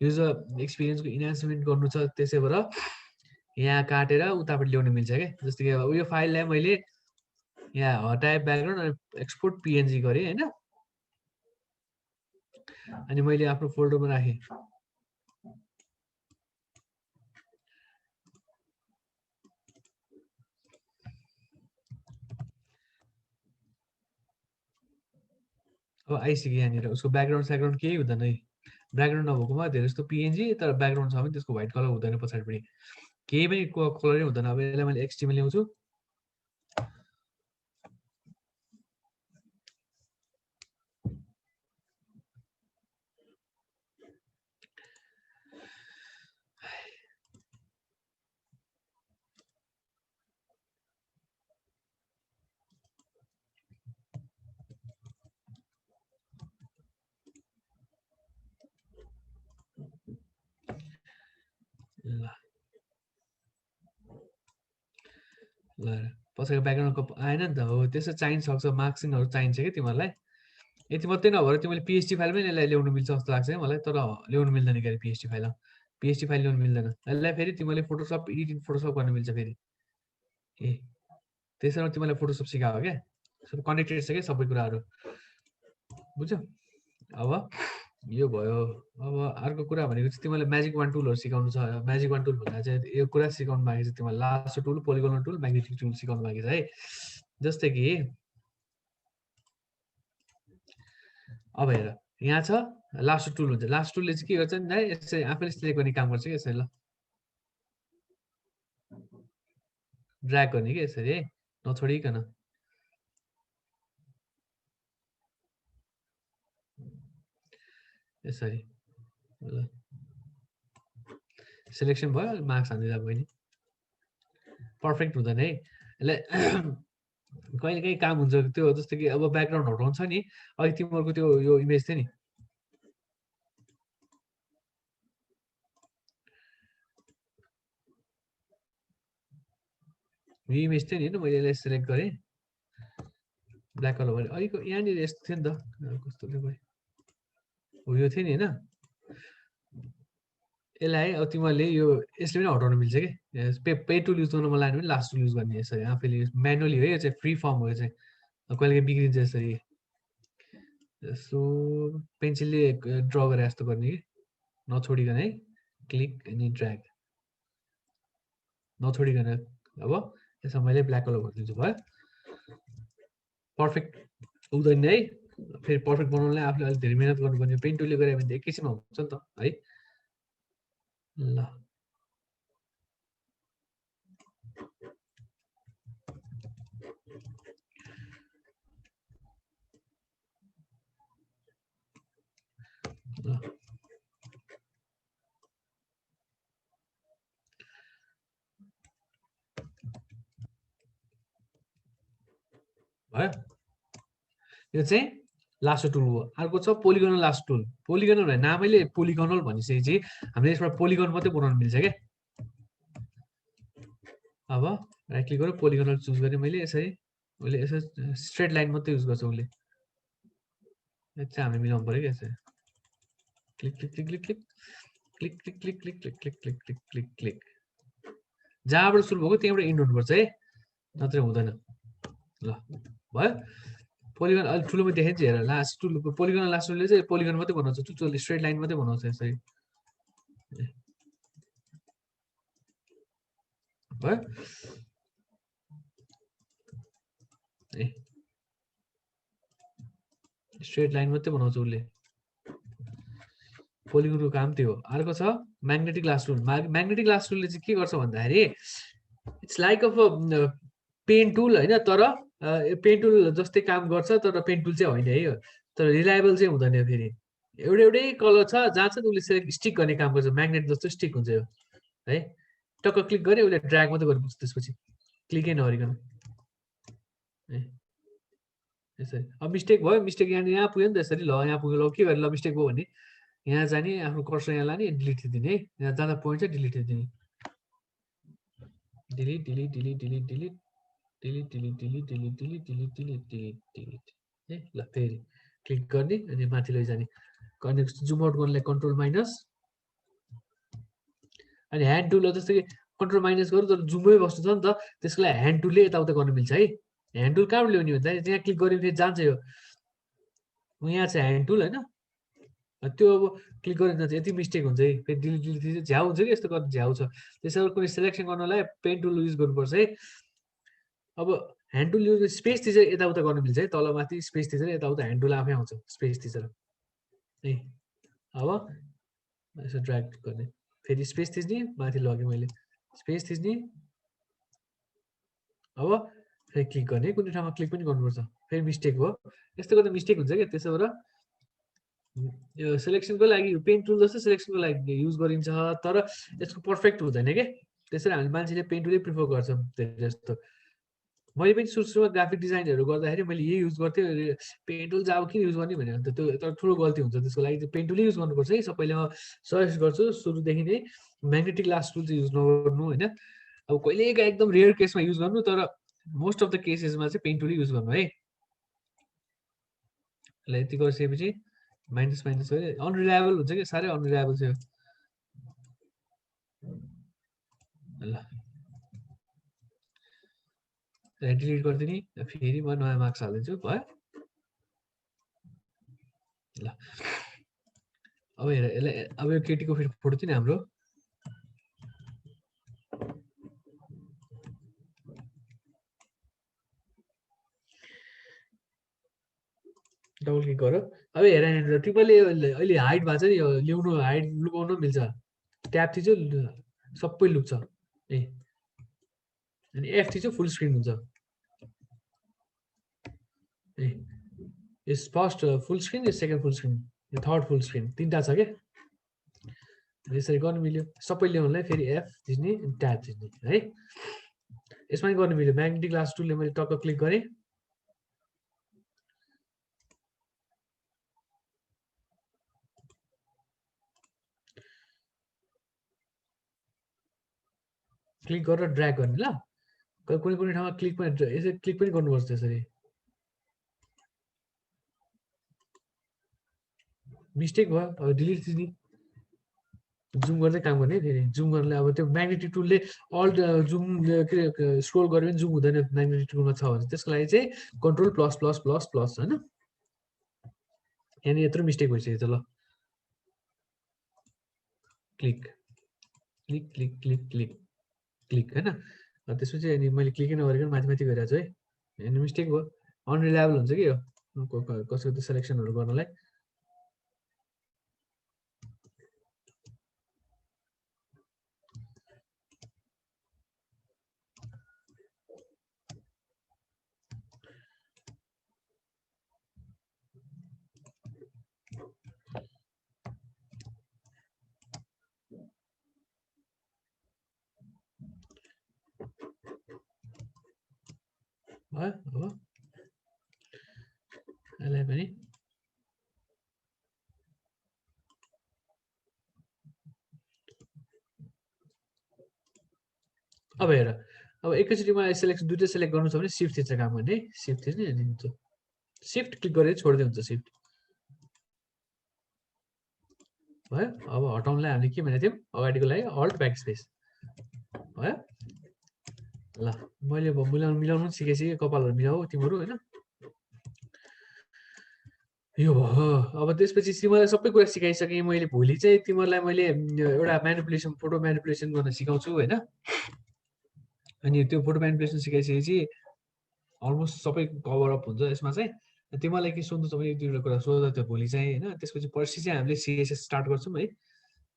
Speaker 1: युजर एक्सपिरियन्सको इन्हान्समेन्ट गर्नु छ, त्यसै भएर यहाँ काटेर उतापट्टि ल्याउनु मिल्छ क्या। जस्तो कि अब यो फाइललाई मैले यहाँ हटाए ब्याकग्राउन्ड अनि एक्सपोर्ट पिएनजी गरेँ होइन। अनि मैले आफ्नो फोल्डरमा राखेँ। अब आइसक्यो यहाँनिर उसको ब्याकग्राउन्ड केही हुँदैन है। ब्याकग्राउन्ड नभएकोमा धेरै जस्तो पिएनजी, तर ब्याकग्राउन्ड छ भने त्यसको व्हाइट कलर हुँदैन पछाडिपट्टि, केही पनि कलरै हुँदैन। अब यसलाई मैले एक्सटिएमएल ल्याउँछु। ल पछाडिको ब्याकग्राउन्डको आएन नि त हो। त्यसो चाहिन सक्छ, मार्क्सिङहरू चाहिन्छ कि तिमीहरूलाई। यति मात्रै नभएर तिमीले पिएचडी फाइल पनि यसलाई ल्याउनु मिल्छ जस्तो लाग्छ है मलाई, तर ल्याउनु मिल्दैन क्या पिएचडी फाइल। पिएचडी फाइल ल्याउनु मिल्दैन। यसलाई फेरि तिमीले फोटोसप एडिटिङ फोटोसप गर्न मिल्छ फेरि। ए त्यसरी तिमीलाई फोटोसप सिकायो क्या, सब कनेक्टेड छ क्या सबै कुराहरू, बुझ्यौ। अब यो भयो। अब अर्को कुरा भनेको चाहिँ तिमीलाई म्याजिक वान टुलहरू सिकाउनु छ। म्याजिक वान टुल भन्दा चाहिँ यो कुरा सिकाउनु बाँकी छ तिमीलाई, लासो tool, polygonal tool, magnetic tool सिकाउनु बाँकी छ है। जस्तै कि अब हेर यहाँ छ लासो टुल हुन्छ। लासो टुलले चाहिँ के गर्छ नि यसरी आफैले सिलेक्ट गर्ने काम गर्छ कि यसरी। ल ड्र्याग गर्ने कि यसरी है, नछोडिकन यसरी। ल सिलेक्सन भयो, मार्क्स हानिदिँदा भयो नि। पर्फेक्ट हुँदैन है यसलाई। कहिले काहीँ काम हुन्छ त्यो, जस्तो कि अब ब्याकग्राउन्ड हटाउँछ नि। अघि तिमीहरूको त्यो यो इमेज थियो नि, यो इमेज थियो नि होइन। मैले यसलाई सिलेक्ट गरेँ ब्ल्याक कलर भने अलिक यहाँनिर यस्तो थियो नि त, कस्तो थियो हो यो थियो नि होइन। यसलाई अब तिमीहरूले यो यसले पनि हटाउनु मिल्छ कि। पे टुल युज गर्नु मन लाग्यो भने लास्ट टुल युज गर्ने यसरी आफैले म्यानुअली हो। यो चाहिँ फ्री फर्म हो यो चाहिँ, कहिले बिग्रिन्छ यसरी। यसो पेन्सिलले ड्र गरेर जस्तो गर्ने कि नछोडिकन है, क्लिक अनि ड्र्याग नछोडिकन। अब यसमा मैले ब्ल्याक कलर गरिदिन्छु भयो। पर्फेक्ट हुँदैन है, फेरि पर्फेक्ट बनाउनलाई आफूले अलिक धेरै मिहिनेत गर्नुपर्ने। पेन टुलले गऱ्यो भने त एकैछिनमा हुन्छ नि त है। ल भयो। यो चाहिँ लासो टुल हो। अर्को छ पोलिगोनल लासो टुल। पोलिगोनल भने नामैले पोलिगोनल भनिसकेपछि हामीले यसबाट पोलिगोन मात्रै बनाउनु मिल्छ क्या। अब राइट क्लिक गरेर पोलिगोनल चुज गरेँ मैले यसरी। उसले यसो स्ट्रेट लाइन मात्रै युज गर्छ उसले। यो चाहिँ हामीले मिलाउनु पऱ्यो क्या यसरी। Click click click click click click click click click click click click click click. जहाँबाट सुरु भएको त्यहीँबाट इन्ड हुनुपर्छ है, नत्र हुँदैन। ल भयो। पोलिगन अलि ठुलोमा देखेँ हेर, लास्ट टुल पोलिगन लास्ट टुलले चाहिँ पोलिगन मात्रै बनाउँछ, टुलले स्ट्रेट लाइन मात्रै बनाउँछ यसरी भयो। स्ट्रेट लाइन मात्रै बनाउँछ उसले, पोलिगनको काम त्यो हो। अर्को छ magnetic lasso tool. Magnetic lasso टुलले चाहिँ के गर्छ भन्दाखेरि it's like of pen tool होइन, तर पेन टुल जस्तै काम गर्छ, तर पेन टुल चाहिँ होइन है, तर रिलायबल चाहिँ हुँदैन। फेरि एउटै कलर छ जहाँ चाहिँ उसले सेलेक्ट स्टिक गर्ने काम गर्छ, म्याग्नेट जस्तो स्टिक हुन्छ यो है। टक्क क्लिक गरे उसले ड्र्याग मात्रै गर्नुपर्छ, त्यसपछि क्लिकै नगरिकन यसरी। अब मिस्टेक भयो, मिस्टेक यहाँ पुग्यो नि त यसरी। ल यहाँ पुग्यो, ल के गर्यो, ल मिस्टेक भयो भने यहाँ जाने, आफ्नो कर्सर यहाँ लाने, डिलिट दिने, यहाँ जाँदा पोइन्ट चाहिँ डिलिट दिने, delete delete delete delete delete delete delete delete delete delete delete delete delete delete है। ल फेरि क्लिक गर्ने अनि माथि लैजाने, अनि जुम आउट गर्नलाई कन्ट्रोल माइनस, अनि ह्यान्ड टुल जस्तो कि कन्ट्रोल माइनस गर्नु तर जुमै बस्नु छ नि त, त्यसको लागि ह्यान्ड टुलले यताउता गर्नु मिल्छ है। ह्यान्ड टुल कहाँबाट ल्याउने भन्दा यहाँ क्लिक गऱ्यो भने जान्छ यो, यहाँ छ ह्यान्ड टुल होइन, त्यो अब क्लिक गरेर जान्छ। यति मिस्टेक हुन्छ है, फेरि डिलिट डिलिट झ्याउ हुन्छ कि यस्तो गर्नु झ्याउ छ। त्यसैले कुनै सिलेक्सन गर्नलाई पेन टुल युज गर्नुपर्छ है। अब ह्यान्ड टुल युज स्पेस थिचेर यताउता गर्नु मिल्छ है, तलमाथि स्पेस थिचेर यताउता ह्यान्ड टुल आफै आउँछ स्पेस थिचेर है। अब यसो ड्र्याग गर्ने, फेरि स्पेस थिच्ने, माथि लगेँ मैले स्पेस थिच्ने, अब फेरि क्लिक गर्ने, कुनै ठाउँमा क्लिक पनि गर्नुपर्छ, फेरि मिस्टेक भयो। यस्तो गर्दा मिस्टेक हुन्छ क्या। त्यसो भएर यो सिलेक्सनको लागि पेन टुल जस्तो सिलेक्सनको लागि युज गरिन्छ, तर यसको पर्फेक्ट हुँदैन क्या। त्यसरी हामी मान्छेले पेन टुलै प्रिफर गर्छौँ धेरै जस्तो। मैले पनि सुरुमा ग्राफिक डिजाइनहरू गर्दाखेरि मैले यही युज गर्थेँ, पेन टुल चाहिँ अब किन युज गर्ने भनेर, त्यो तर ठुलो गल्ती हुन्छ। त्यसको लागि चाहिँ पेन टुलै युज गर्नुपर्छ है। सबैले म सजेस्ट गर्छु सुरुदेखि नै म्याग्नेटिक लास्ट टुल चाहिँ युज नगर्नु होइन। अब कहिलेका एकदम रेयर केसमा युज गर्नु, तर मोस्ट अफ द केसेसमा चाहिँ पेन टुलै युज गर्नु है। ल यति गरिसकेपछि माइनस माइनस गरे अनरिलायबल हुन्छ कि, साह्रै अनरिलायबल छ यो। ल डिलिट गरिदिने, फेरि म नयाँ मार्क्स हालिदिन्छु भयो। ल अब हेर यसलाई, अब यो केटीको फेरि फोटो थियो नि हाम्रो, डबल क्लिक गर। अब हेर ट्रिपलले अहिले हाइट भएको छ नि, यो ल्याउनु हाइट लुकाउनु मिल्छ, ट्याब थिच्यो सबै लुक्छ ए, अनि एफ थिच्यो फुल स्क्रिन हुन्छ ए। यस फर्स्ट फुल स्क्रिन, यो सेकेन्ड फुल स्क्रिन, यो थर्ड फुल स्क्रिन, तिनवटा छ क्या। यसरी गर्नु मिल्यो। सबै ल्याउनुलाई फेरि एफ थिच्ने, ट्याब थिच्ने है। यसमा पनि गर्नु मिल्यो। म्याग्नेटिक लास्ट टुलले मैले टक्क क्लिक गरेँ, क्लिक गरेर ड्र्याग गर्ने। ल कुनै कुनै ठाउँमा क्लिक पनि यसरी क्लिक पनि गर्नुपर्छ त्यसरी। मिस्टेक भयो, अब डिलिट थिच्ने, जुम गर्दै काम गर्ने। फेरि जुम गर्नलाई अब त्यो म्याग्नेटिक टुलले अल्ट जुम के अरे स्क्रोल गऱ्यो भने जुम हुँदैन म्याग्नेटिक टुलमा छ भने। त्यसको लागि चाहिँ control plus plus plus plus होइन। यहाँनिर यत्रो मिस्टेक भइसकेको छ। ल click click click click click click होइन। त्यसपछि अनि मैले क्लिकै नगरिकन माथि माथि गइरहेको छु है, अनि मिस्टेक भयो। अनरिलायबल हुन्छ कि यो कसैको त्यो सेलेक्सनहरू गर्नलाई। भयो अब यसलाई पनि अब हेर, अब एकैचोटि मलाई सेलेक्सन दुइटै सेलेक्ट गर्नु छ भने सिफ्ट थिच्छ काम गर्ने, सिफ्ट थिच्ने अनि हुन्छ। सिफ्ट क्लिक गरेर छोड्दै हुन्छ सिफ्ट भयो। अब हटाउनलाई हामीले के भनेको थियौँ अगाडिको लागि अल्ट ब्याक स्पेस भयो। ल मैले मिलाउनु सिकेपछि कपालहरू मिलाऊ तिमीहरू हैन यो भयो अब त्यसपछि तिमीलाई सबै कुरा सिकाइसकेँ मैले भोलि चाहिँ तिमीहरूलाई मैले एउटा म्यानिपुलेसन फोटो म्यानिपुलेसन गर्न सिकाउँछु हैन अनि त्यो फोटो म्यानिपुलेसन सिकाइसकेपछि अलमोस्ट सबै कभर अप हुन्छ यसमा चाहिँ तिमीलाई के सोध्नु छ भने एक दुईवटा कुरा सोध त्यो भोलि चाहिँ हैन त्यसपछि पर्सि चाहिँ हामीले सिएसएस स्टार्ट गर्छौँ है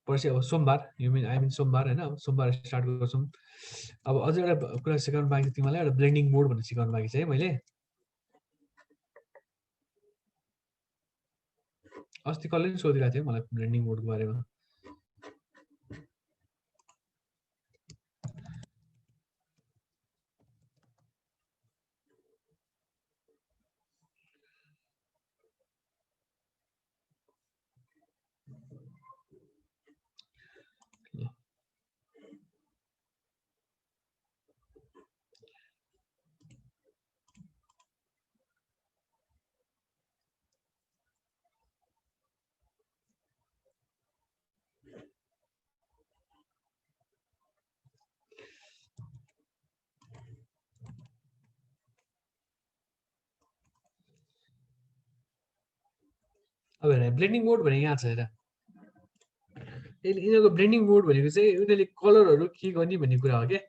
Speaker 1: पर्सि अब सोमबार आई मिन सोमबार हैन अब सोमबार स्टार्ट गर्छौँ अब अझै एउटा कुरा सिकाउनु बाँकी तिमीलाई एउटा ब्लेन्डिङ मोड भनेर सिकाउनु बाँकी छ है मैले अस्ति कसले पनि सोधिरहेको थियो मलाई ब्लेन्डिङ मोडको बारेमा अब हेर ब्लेन्डिङ मोड भने यहाँ छ हेर यिनीहरूको ब्लेन्डिङ मोड भनेको चाहिँ उनीहरूले कलरहरू के गर्ने भन्ने कुरा हो क्या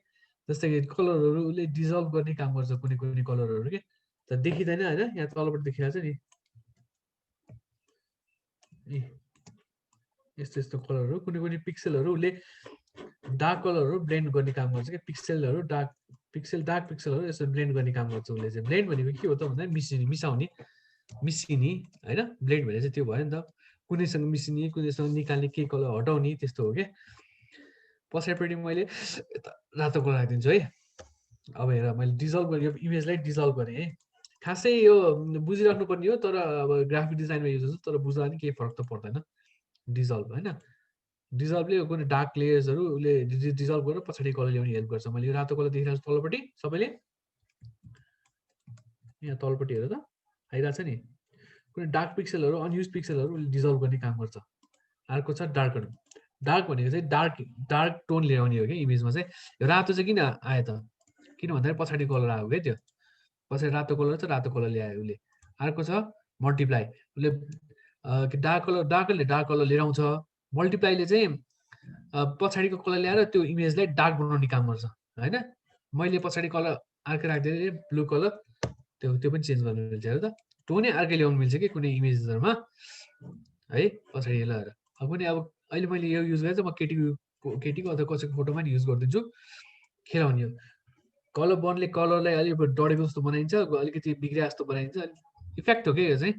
Speaker 1: जस्तै कि कलरहरू उसले डिजल्भ गर्ने काम गर्छ कुनै कुनै कलरहरू के त देखिँदैन होइन यहाँ तलबाट देखिरहेको छ नि यस्तो यस्तो कलरहरू कुनै कुनै पिक्सलहरू उसले डार्क कलरहरू ब्लेन्ड गर्ने काम गर्छ कि पिक्सलहरू डार्क पिक्सलहरू यसो ब्लेन्ड गर्ने काम गर्छ उसले चाहिँ ब्लेन्ड भनेको के हो त भन्दा मिसाउने मिसिने होइन ब्लेन्ड भने चाहिँ त्यो भयो नि त कुनैसँग मिसिने कुनैसँग निकाल्ने के कलर हटाउने त्यस्तो हो क्या पछाडिपट्टि मैले रातो कलर राखिदिन्छु है अब हेर मैले डिजल्भ गरेँ यो इमेजलाई डिजल्भ गरेँ है खासै यो बुझिराख्नु पर्ने हो तर अब ग्राफिक डिजाइनमा युज हुन्छ तर बुझ्दा पनि केही फरक त पर्दैन डिजल्भ होइन डिजल्भले कुनै डार्क लेयर्सहरू उसले डिजल्भ गरेर पछाडि कलर ल्याउने हेल्प गर्छ मैले यो रातो कलर देखिरहेको छु तलपट्टि सबैले यहाँ तलपट्टि हेर त आइरहेको छ नि कुनै डार्क पिक्सलहरू अनयुज पिक्सलहरू उसले डिजल्भ गर्ने काम गर्छ अर्को छ डार्कन डार्क भनेको चाहिँ डार्क टोन ल्याउने हो कि इमेजमा चाहिँ यो रातो चाहिँ किन आयो त किन भन्दाखेरि पछाडि कलर आयो क्या त्यो पछाडि रातो कलर छ रातो कलर ल्यायो उसले अर्को छ मल्टिप्लाई उसले डार्कले डार्क कलर लिएर आउँछ मल्टिप्लाईले चाहिँ पछाडिको कलर ल्याएर त्यो इमेजलाई डार्क बनाउने काम गर्छ होइन मैले पछाडि कलर अर्कै राखिदिएँ ब्लू कलर त्यो पनि चेन्ज गर्नु मिल्छ हेर त टोनै अर्कै ल्याउनु मिल्छ कि कुनै इमेजहरूमा है पछाडि लगाएर अब पनि अब अहिले मैले यो युज गरेँ त म केटीको अथवा कसैको फोटोमा नि युज गरिदिन्छु खेलाउने हो कलर बर्नले कलरलाई अलिक डढेको जस्तो बनाइन्छ अलिकति बिग्रिया जस्तो बनाइन्छ इफेक्ट हो क्या यो चाहिँ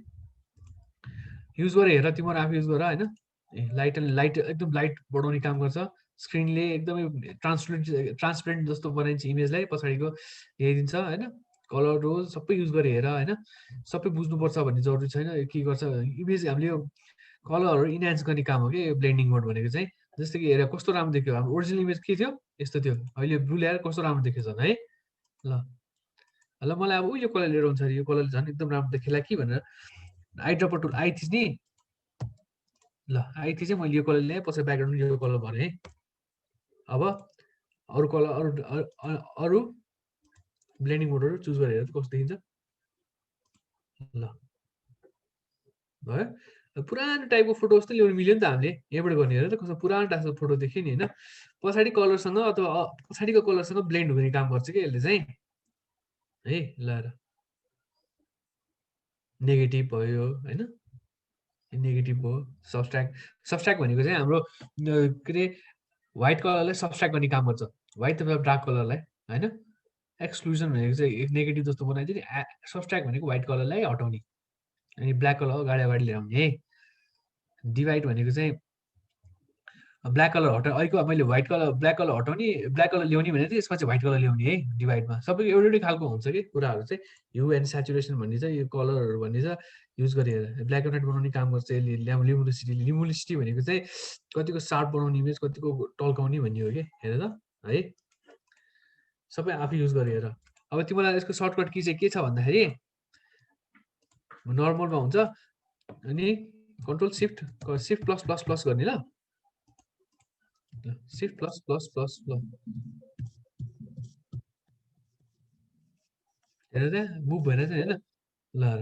Speaker 1: युज गरेर हेर तिमीहरू आफू युज गर होइन लाइट एकदम लाइट बढाउने काम गर्छ स्क्रिनले एकदमै ट्रान्सपेरेन्ट जस्तो बनाइन्छ इमेजलाई पछाडिको ल्याइदिन्छ होइन कलर रोज सबै युज गरेर हेर होइन सबै बुझ्नुपर्छ भन्ने जरुरी छैन के गर्छ इमेज हामीले यो कलरहरू इन्हान्स गर्ने काम हो कि यो ब्लेन्डिङ मोड भनेको चाहिँ जस्तै कि हेर कस्तो राम्रो देख्यो हाम्रो ओरिजिनल इमेज के थियो यस्तो थियो अहिले ब्लू ल्याएर कस्तो राम्रो देख्यो झन् है ल मलाई अब यो कलर लिएर आउँछ यो कलर झन् एकदम राम्रो देखेला कि भनेर आइड्रपर टुल आई थिच नि ल आई थिच चाहिँ मैले यो कलर ल्याएँ पछि ब्याकग्राउन्ड यो कलर भरेँ है अब अरू कलर अरू ब्लेन्डिङ मोडहरू चुज गरेर कस्तो देखिन्छ ल भयो पुरानो टाइपको फोटो जस्तो ल्याउनु मिल्यो नि त हामीले यहाँबाट गर्ने हेर त कस्तो पुरानो टाइपको फोटो देख्यो नि होइन पछाडि कलरसँग अथवा पछाडिको कलरसँग ब्लेन्ड हुने काम गर्छ कि यसले चाहिँ है ल नेगेटिभ भयो होइन नेगेटिभ हो सबस्ट्राक्ट भनेको चाहिँ हाम्रो के अरे व्हाइट कलरलाई सबस्ट्राक्ट गर्ने काम गर्छ व्हाइट अथवा डार्क कलरलाई होइन एक्सक्लुजन भनेको चाहिँ नेगेटिभ जस्तो बनाइदियो नि सबस्ट्राक्ट भनेको व्हाइट कलरलाई हटाउने अनि ब्ल्याक कलर अगाडि लिएर आउने है डिभाइड भनेको चाहिँ ब्ल्याक कलर अहिलेको मैले ब्ल्याक कलर हटाउने ब्ल्याक कलर ल्याउने भने चाहिँ यसमा चाहिँ व्हाइट कलर ल्याउने है डिभाइडमा सबैको एउटै खालको हुन्छ कि कुराहरू चाहिँ ह्यू एन्ड स्याचुरेसन भन्ने चाहिँ यो कलरहरू भन्ने चाहिँ युज गरेर ब्ल्याक एन्ड व्हाइट बनाउने काम गर्छ यसले लिमुलिसिटी भनेको चाहिँ कतिको सार्प बनाउने इमेज कतिको टल्काउने भन्ने हो कि हेर त है सबै आफै युज गरेर अब तिमीलाई यसको सर्टकट की चाहिँ के छ भन्दाखेरि नर्मलमा हुन्छ अनि control shift plus plus plus गर्ने ल सिफ्ट प्लस प्लस प्लस हेर त मुभ भइरहेछ हैन ल र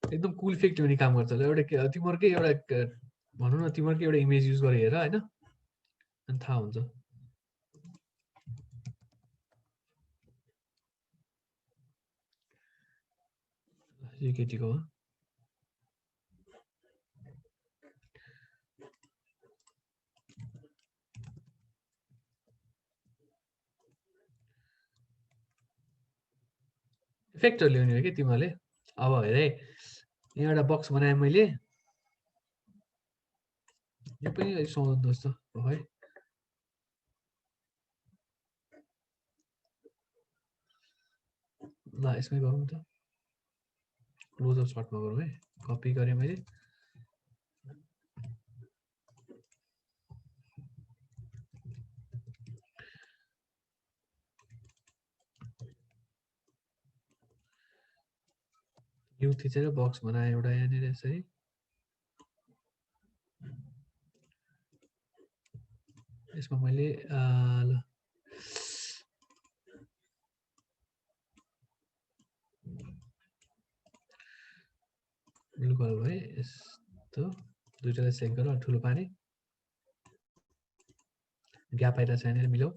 Speaker 1: एकदम कुल इफेक्ट हुने काम गर्छ ल एउटा तिमीहरुकै एउटा भनौँ न तिमीहरुकै एउटा इमेज युज गरेर हेर हैन अनि थाहा हुन्छ यो केटीको हो इफेक्टहरु ल्याउने हो के तिमीहरुले अब हेर है यहाँ एउटा बक्स बनाएँ मैले यो पनि अलिक समाउनुहोस् त है ल यसमै गरौँ त क्लोज अप सर्टमा गरौँ है कपी गरेँ मैले न्यू थिचेर बक्स बनाएँ एउटा यहाँनिर यसरी यसमा मैले ल ब्लू कलर भयो यस्तो दुईटालाई सेलेक्ट गरेर ठुलो पारेँ ग्याप आइरहेको छ यहाँनिर मिलाऊ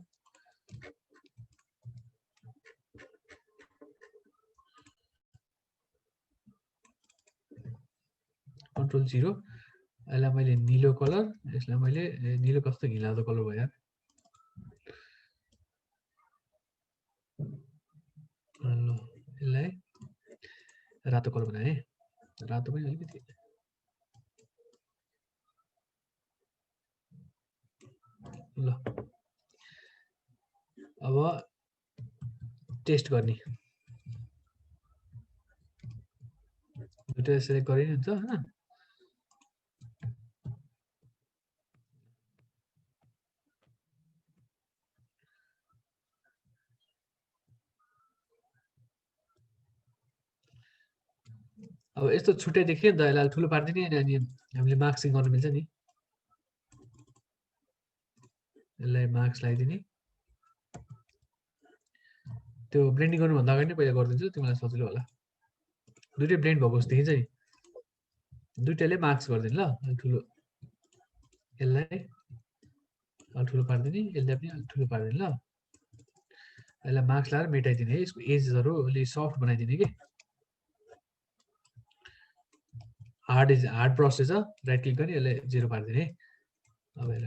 Speaker 1: कन्ट्रोल 0 यसलाई मैले नीलो कलर यसलाई मैले नीलो कस्तो घिलाउँदो कलर भयो यार ल यसलाई रातो कलर बनाएँ रातो पनि अलिकति ल अब टेस्ट गर्ने दुईटा सेलेक्ट गरे नि हुन्छ हैन अब यस्तो छुट्टै देखियो नि त यसलाई ठुलो पार्दिने अनि हामीले मार्क्सिङ गर्न मिल्छ नि यसलाई मार्क्स लगाइदिने त्यो ब्लेन्डिङ गर्नुभन्दा अगाडि नै पहिला गरिदिन्छु तिमीलाई सजिलो होला दुईटै ब्लेन्ड भएको जस्तो देखिन्छ नि दुईटैले मार्क्स गरिदिनु ल ठुलो यसलाई ठुलो पारिदिने यसलाई पनि ठुलो पारिदिने ल यसलाई मार्क्स लगाएर मेटाइदिने है यसको एजेसहरू अलि सफ्ट बनाइदिने कि हार्ड ब्रस छ राइट क्लिक गर्ने यसलाई 0 पारिदिने है अब हेर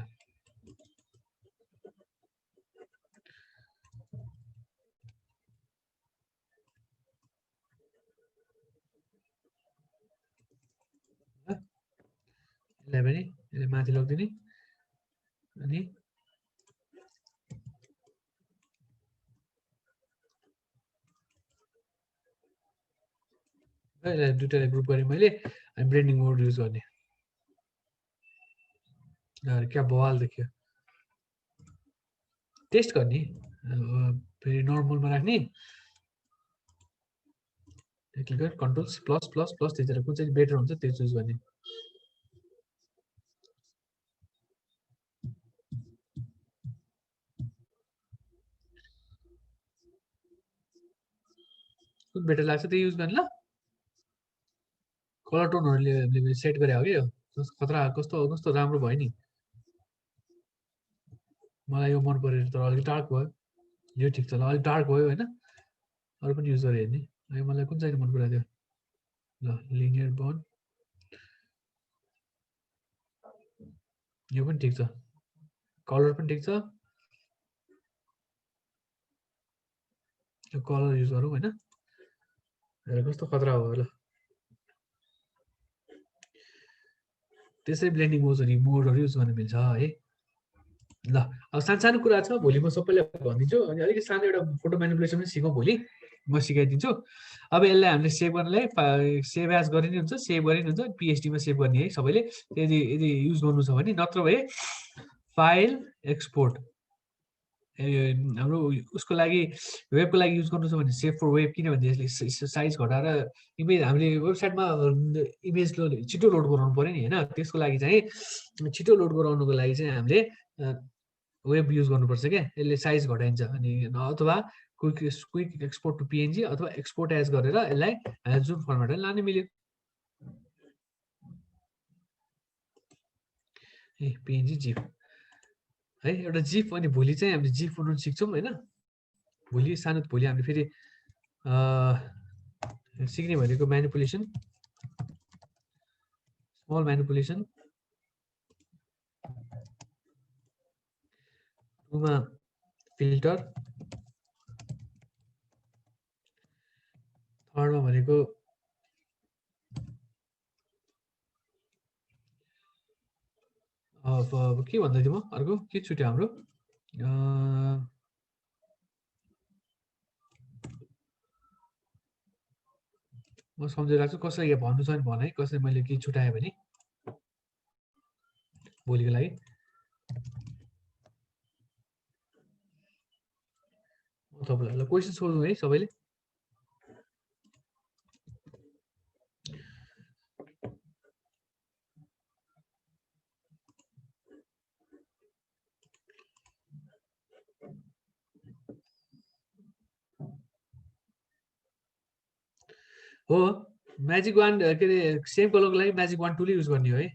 Speaker 1: यसलाई पनि यसले माथि लगिदिने अनि यसलाई दुईटालाई ग्रुप गरेँ मैले अनि ब्लेन्डिङ मोड युज गर्ने क्या बवाल देखियो टेस्ट गर्ने फेरि नर्मलमा राख्ने क्लिक गरेर कन्ट्रोल प्लस प्लस प्लस थिचेर कुन चाहिँ बेटर हुन्छ त्यो चुज गर्ने कुन बेटर लाग्छ त्यो युज गर्ने ल कलर टोनहरूले सेट गरे हो कि यो खतरा कस्तो कस्तो राम्रो भयो नि मलाई यो मन परेर तर अलिक डार्क भयो यो ठिक छ ल अलिक डार्क भयो होइन अरू पनि युज गरेँ हेर्ने अनि मलाई कुन चाहिँ मन परेको थियो ल लिनियर बन यो पनि ठिक छ कलर पनि ठिक छ यो कलर युज गरौँ होइन हेर कस्तो खतरा भयो ल त्यसै ब्लेन्डिङ मोडहरू युज गर्न मिल्छ है ल अब सानो कुरा छ भोलि म सबैलाई भनिदिन्छु अनि अलिकति सानो एउटा फोटो म्यानिपुलेसन पनि सिकौँ भोलि म सिकाइदिन्छु अब यसलाई हामीले सेभ गर्नलाई सेभ एज गरे नि हुन्छ सेभ गरे नि हुन्छ पिएचडीमा सेभ गर्ने है सबैले यदि युज गर्नु छ भने नत्र भए फाइल एक्सपोर्ट हाम्रो उसको लागि वेबको लागि युज गर्नु छ भने सेभ फर वेब किनभने यसले साइज घटाएर इमेज हामीले वेबसाइटमा इमेज छिटो लोड गराउनु पर्यो नि होइन त्यसको लागि चाहिँ छिटो लोड गराउनुको लागि चाहिँ हामीले वेब युज गर्नुपर्छ क्या, यसले साइज घटाइन्छ। अनि अथवा क्विक एक्सपोर्ट टु पिएनजी अथवा एक्सपोर्ट एज गरेर यसलाई जुन फर्मेटमा लानु मिल्यो। ए पिएनजी जिप है एउटा जिप। अनि भोलि चाहिँ हामीले जिप बनाउनु सिक्छौँ होइन। भोलि हामीले फेरि सिक्ने भनेको म्यानिपुलेसन, स्मल म्यानिपुलेसन, टुमा फिल्टर, थर्डमा भनेको अब के भन्दै थिएँ म, अर्को के छुट्यो हाम्रो, म सम्झिरहेको छु। कसैले यहाँ भन्नु छ भने भन है, कसैले मैले के छुटाएँ भने भोलिको लागि। म तपाईँहरूलाई क्वेसन सोध्नु है सबैले। हो म्याजिक वान के अरे सेम कलरको लागि म्याजिक वान टुल युज गर्ने हो है।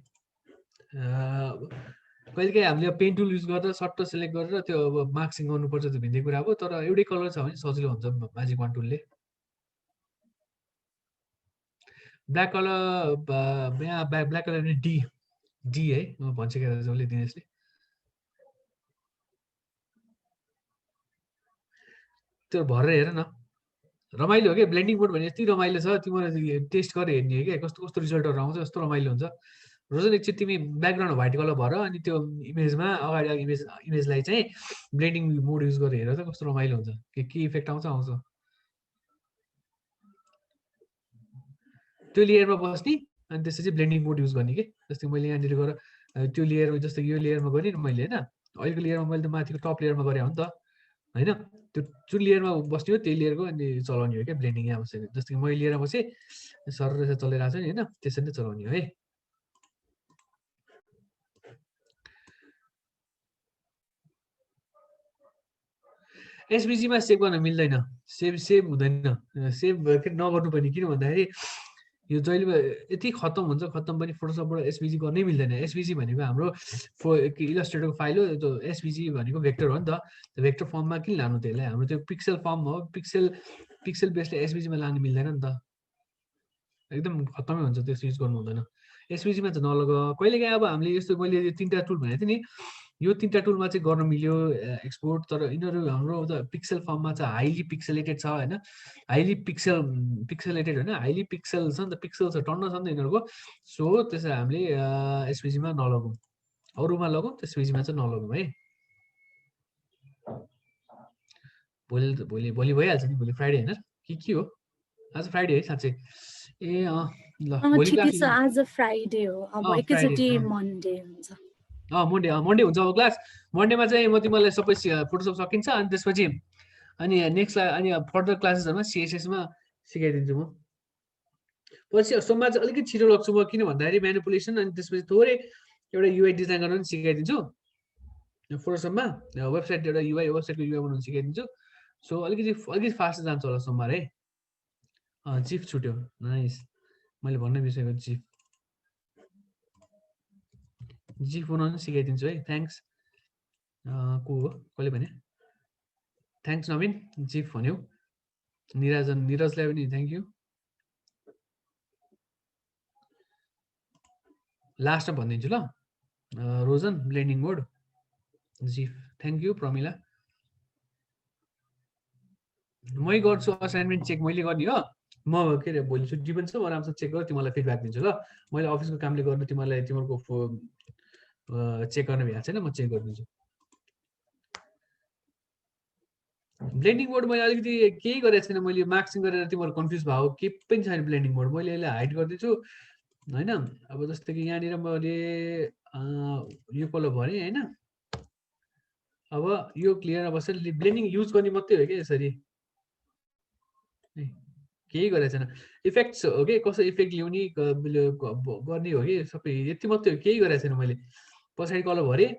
Speaker 1: कहिलेकाहीँ हामीले पेन टुल युज गरेर सट्ट सेलेक्ट गरेर त्यो अब मार्क्सिङ गर्नुपर्छ, त्यो भिन्दै कुरा हो। तर एउटै कलर छ भने सजिलो हुन्छ म्याजिक वान टुलले। ब्ल्याक कलर यहाँ ब्ल्याक कलर भने डी डी है, म भन्छु क्या जसले दिनेशले। त्यो भरेर हेर न, रमाइलो हो क्या। ब्लेन्डिङ मोड भने यति रमाइलो छ, तिमीले टेस्ट गरेर हेर्ने हो क्या कस्तो कस्तो रिजल्टहरू आउँछ, कस्तो रमाइलो हुन्छ। रोजन एकचोटि तिमी ब्याकग्राउन्ड व्हाइट कलर भर अनि त्यो इमेजमा अगाडि इमेजलाई चाहिँ ब्लेन्डिङ मोड युज गरेर हेर त कस्तो रमाइलो हुन्छ। के इफेक्ट आउँछ त्यो लेयरमा बस्ने अनि त्यसपछि ब्लेन्डिङ मोड युज गर्ने के। जस्तै मैले यहाँनिर गएर त्यो लेयर, जस्तै यो लेयरमा गरेँ नि मैले होइन, अहिलेको लेयरमा मैले त माथिको टप लेयरमा गरेँ हो नि त होइन। त्यो जुन लेयरमा बस्ने हो त्यही लेयरको अनि चलाउने हो क्या ब्लेन्डिङ। यहाँ बसेर जस्तै मैले लिएर बसेँ सरर चलाइरहेको छु नि होइन, त्यसरी नै चलाउने हो है। एसबिजीमा सेभ गर्न मिल्दैन, सेभ हुँदैन, सेभ नगर्नु पनि। किन भन्दाखेरि यो जहिले यति खत्तम हुन्छ, खत्तम पनि फोटोसपबाट एसबिजी गर्नै मिल्दैन। एसबिजी भनेको हाम्रो इलस्ट्रेटरको फाइल हो, त्यो एसबिजी भनेको भेक्टर हो नि त। भेक्टर फर्ममा किन लानु त्यसलाई, हाम्रो त्यो पिक्सेल फर्म हो, पिक्सेल बेसले एसबिजीमा लानु मिल्दैन नि त, एकदम खत्तमै हुन्छ, त्यो युज गर्नु हुँदैन। एसबिजीमा चाहिँ नलग। कहिलेकाहीँ अब हामीले यस्तो मैले यो 3टा टुल भनेको थिएँ नि, यो 3टा टुलमा चाहिँ गर्न मिल्यो एक्सपोर्ट। तर यिनीहरू हाम्रो त पिक्सेल फर्ममा चाहिँ हाइली पिक्सेलेटेड छ होइन, हाइली पिक्सेलेटेड होइन, हाइली पिक्सल छ नि त, पिक्सल छ टन्न छ नि त यिनीहरूको। सो त्यसरी हामीले एसबिजीमा नलगौँ, अरूमा लगौँ, एसबिजीमा चाहिँ नलगौँ है। भोलि भइहाल्छ नि, भोलि फ्राइडे होइन के हो, आज फ्राइडे है साँच्चै। ए ल भोलि क्लास
Speaker 2: आज फ्राइडे हो, अब एकैचोटि मन्डे हुन्छ।
Speaker 1: मन्डे हुन्छ अब क्लास। मन्डेमा चाहिँ म तिमीलाई सबै फोटोसप सकिन्छ अनि त्यसपछि अनि नेक्स्ट अनि फर्दर क्लासेसहरूमा सिएसएसमा सिकाइदिन्छु म। पछि सोमबार चाहिँ अलिकति छिटो लग्छु म, किन भन्दाखेरि म्यानिपुलेसन अनि त्यसपछि थोरै एउटा युआई डिजाइन गर्न पनि सिकाइदिन्छु फोटोसपमा। वेबसाइट एउटा वेबसाइटको युआई बनाउनु सिकाइदिन्छु। सो अलिकति फास्ट जान्छ होला सोमबार है। जिप छुट्यो, नाइस, मैले भन्नै बिर्सेको जिप बनाउनु सिकाइदिन्छु है। थ्याङ्क्स। को हो, कसले भने? थ्याङ्क्स नवीन, जिप भन्यौ। निरजलाई पनि थ्याङ्क यू। लास्टमा भनिदिन्छु ल, रोजन blending mode zip, thank you. Pramila मै गर्छु असाइनमेन्ट चेक मैले गर्ने हो। म के अरे भोलि छुट्टी पनि छ, म राम्रोसँग चेक गरेर तिमीलाई फिडब्याक दिन्छु ल। मैले अफिसको कामले गर्नु तिमीहरूको चेक गर्न भ्याएको छैन, म चेक गरिदिन्छु। ब्लेन्डिङ मोड मैले अलिकति केही गरेको छैन, मैले मार्क्सिङ गरेर तिमीहरू कन्फ्युज भयो, केही पनि छैन ब्लेन्डिङ मोड। मैले यसलाई हाइड गरिदिन्छु होइन। अब जस्तै कि यहाँनिर मैले यो कलर भरेँ होइन, अब यो क्लियर बसेर ब्लेन्डिङ युज गर्ने मात्रै हो क्या, यसरी केही गरेको छैन। इफेक्ट्स हो कि कसो इफेक्ट ल्याउने गर्ने हो कि सबै, यति मात्रै हो, केही गरेको छैन मैले। पछाडि कलर भरेँ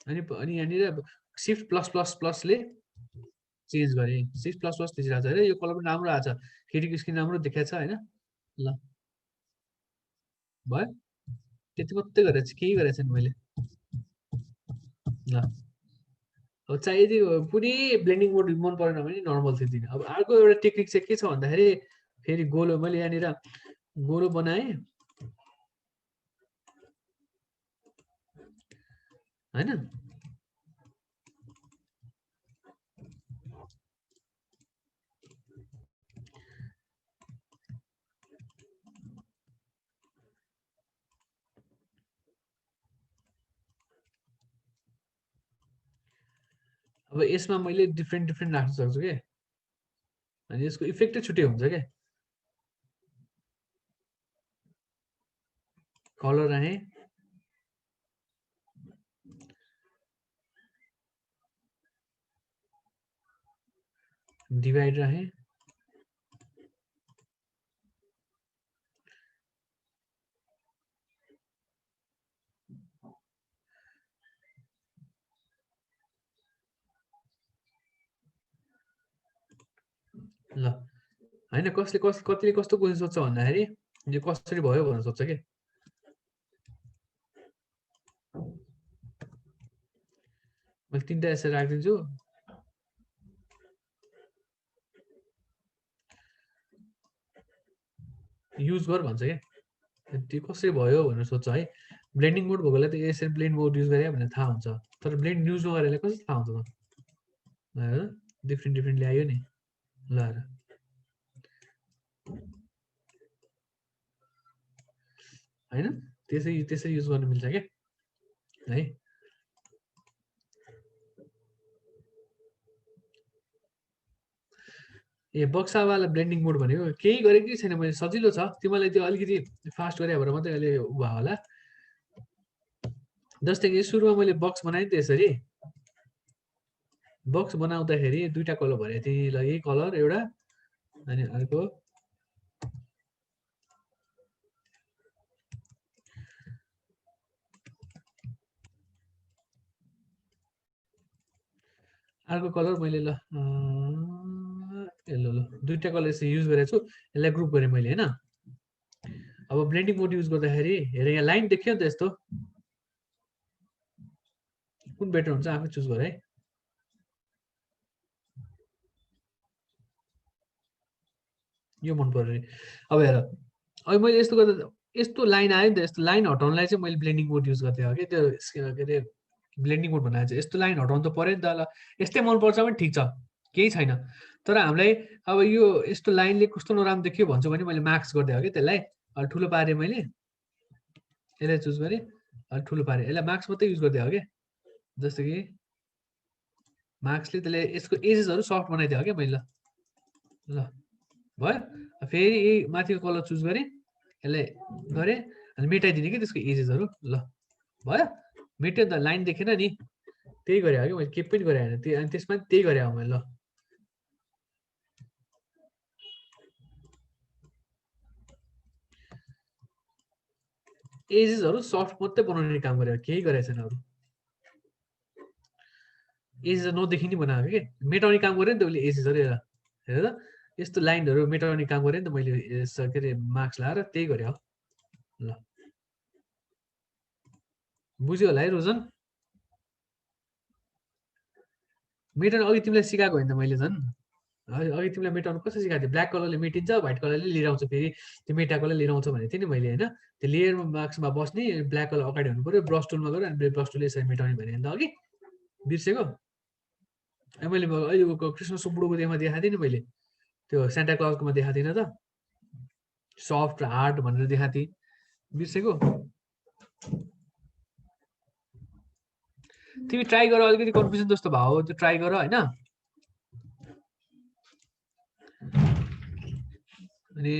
Speaker 1: अनि यहाँनिर शिफ्ट प्लस प्लस प्लसले चेन्ज गरेँ। शिफ्ट प्लस प्लस थिचिरहेको छ अरे, यो कलर पनि राम्रो आएको छ, फेरिको स्क्रिन राम्रो देखाएको छ होइन। ल भयो, त्यति मात्रै गरेको छु, केही गरेको छैन मैले। ल अब चाहिँ यदि पुरै ब्लेन्डिङ मोड मन परेन भने नर्मल थिचिदिने। अब अर्को एउटा टेक्निक चाहिँ के छ भन्दाखेरि फेरि गोलो मैले यहाँनिर गोलो बनाएँ होइन। अब यसमा मैले डिफ्रेन्ट राख्न सक्छु के, अनि यसको इफेक्टै छुट्टै हुन्छ के। कलर राखेँ, डिभाइड राखेँ, ल होइन कतिले कस्तो क्वेसन सोध्छ भन्दाखेरि यो कसरी भयो भनेर सोध्छ के। मैले 3टा यसरी राखिदिन्छु, युज गर भन्छ क्या, त्यो कसरी भयो भनेर सोध्छ है। ब्लेन्डिङ मोड भएकोलाई त यसरी ब्लेन्ड मोड युज गरे भनेर थाहा हुन्छ, तर ब्लेन्ड युज नगरेलाई कसरी थाहा हुन्छ त। डिफ्रेन्ट ल्यायो नि। ल होइन त्यसरी युज गर्न मिल्छ क्या है। ए बक्सावाला ब्लेन्डिङ मोड भनेको केही गरेकै छैन मैले, सजिलो छ। तिमीलाई त्यो अलिकति फास्ट गरे भएर मात्रै अहिले भयो होला। जस्तै कि सुरुमा मैले बक्स बनाएँ नि त यसरी, बक्स बनाउँदाखेरि 2टा कलर भनेको थिएँ। ल यही कलर एउटा अनि अर्को कलर मैले ल ल 2टा कलर यसरी युज गरेको छु, यसलाई ग्रुप गरेँ मैले होइन। अब ब्लेन्डिङ मोड युज गर्दाखेरि हेर यहाँ लाइन देखियो नि त, यस्तो कुन बेटर हुन्छ आफै चुज गर है। यो मन पर्यो रे। अब हेर अब मैले यस्तो गर्दा यस्तो लाइन आयो नि त, यस्तो लाइन हटाउनलाई चाहिँ मैले ब्लेन्डिङ मोड युज गर्थेँ हो कि। त्यो के अरे ब्लेन्डिङ मोड भनेर चाहिँ यस्तो लाइन हटाउनु त पर्यो नि त। ल यस्तै मनपर्छ भने ठिक छ, केही छैन। तर हामीलाई अब यो यस्तो लाइनले कस्तो नराम्रो देखियो भन्छु भने मैले मार्क्स गरिदिएँ हो कि, त्यसलाई ठुलो पारेँ मैले, यसलाई चुज गरेँ ठुलो पारेँ, यसलाई मार्क्स मात्रै युज गरिदिएँ हो कि। जस्तो कि मार्क्सले त्यसले यसको एजेसहरू सफ्ट बनाइदियो हो क्या मैले। ल भयो, फेरि यही माथिको कलर चुज गरेँ, यसलाई गरेँ अनि मेटाइदिने कि त्यसको एजेसहरू। ल भयो, मेट्यो नि त, लाइन देखेन नि। त्यही गरेँ हो कि मैले, केही पनि गरेँ होइन। अनि त्यसमा त्यही गरेँ हो मैले। ल एजेसहरू सफ्ट मात्रै बनाउने काम गरेँ, केही गरेको छैन अरू। एजेस नदेखिने बनाएको कि, मेटाउने काम गरेँ नि त उसले एजेसहरू। हेर त यस्तो लाइनहरू मेटाउने काम गरेँ नि त मैले, के अरे मार्क्स लाएर त्यही गरेँ हो। ल बुझ्यो होला है रोजन। मेटाउनु अघि तिमीलाई सिकाएको होइन त मैले झन्, अघि तिमीलाई मेटाउनु कसरी सिकाएको थिएँ। ब्ल्याक कलरले मेटिन्छ, व्हाइट कलरले लिएर आउँछ, फेरि त्यो मेटाएको लिएर आउँछ भनेको थिएँ नि मैले होइन। त्यो लेयर मार्क्समा बस्ने ब्ल्याक कलर अगाडि हुनु पऱ्यो, ब्रस टुलमा गएर अनि ब्रस टुलले यसरी मेटाउने भने नि त अघि, बिर्सेको। मैले अहिले कृष्ण सुब्बुडोको त्यसमा देखाएको थिएँ नि मैले, त्यो सेन्टा क्लजकोमा देखाएको थिइनँ त, सफ्ट हार्ड भनेर देखाएको थिएँ, बिर्सेको। तिमी ट्राई गर, अलिकति कन्फ्युजन जस्तो भयो त्यो ट्राई गर होइन। अनि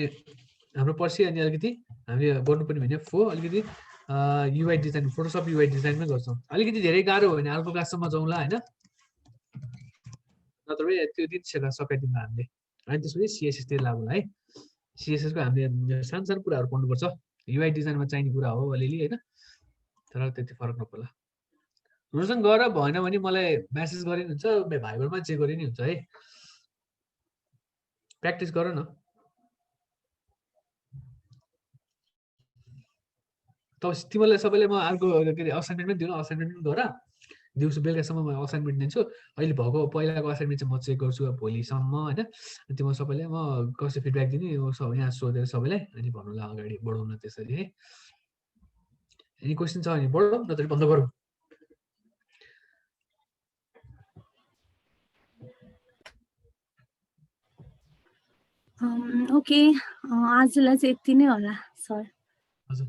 Speaker 1: हाम्रो पर्सि अनि अलिकति हामीले गर्नुपर्ने भने अलिकति युआई डिजाइन, फोटोसप युआई डिजाइनमै गर्छौँ। अलिकति धेरै गाह्रो भयो भने अर्को क्लाससम्म जाउँला होइन, नत्र पनि त्यो दिन सकाइदिउँला हामीले। अनि त्यसपछि सिएसएसतिर लाग्ला है। सिएसएसको हामीले सानो सानो कुराहरू पढ्नुपर्छ, युआई डिजाइनमा चाहिने कुरा हो अलिअलि होइन, तर त्यति फरक नपर्ला। रोशन गर भएन भने मलाई मेसेज गरिनुहुन्छ भाइबरमा चेक गरि नि हुन्छ है प्र्याक्टिस गर न तिमीलाई सबैले म अर्को के अरे असाइनमेन्ट पनि दिनु असाइनमेन्ट पनि गर दिउँसो बेलुकासम्म म असाइनमेन्ट दिन्छु अहिले भएको पहिलाको असाइनमेन्ट चाहिँ म चेक गर्छु भोलिसम्म होइन तिम्रो सबैले म कसरी फिडब्याक दिने यहाँ सोधेर सबैलाई अनि भन्नुलाई अगाडि बढाउन त्यसरी है एनी क्वेसन छ भने बढाउँ नत्र बन्द गरौँ
Speaker 2: ओके आजलाई चाहिँ यति नै होला सर
Speaker 1: हजुर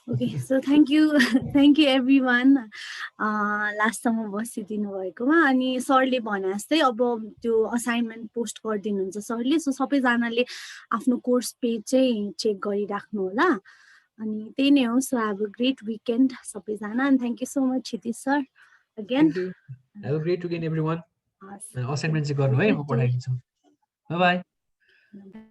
Speaker 2: okay so thank you everyone लास्टसम्म बसिदिनु भएकोमा अनि सरले भने जस्तै अब त्यो असाइनमेन्ट पोस्ट गरिदिनुहुन्छ सरले सो सबैजनाले आफ्नो कोर्स पेज चाहिँ चेक गरिराख्नु होला अनि त्यही नै हो so have a great weekend सबैजना and thank you so much Kshitij sir again
Speaker 1: have a great weekend everyone assignment चाहिँ गर्नु है म पठाइदिन्छु बाइ बाइ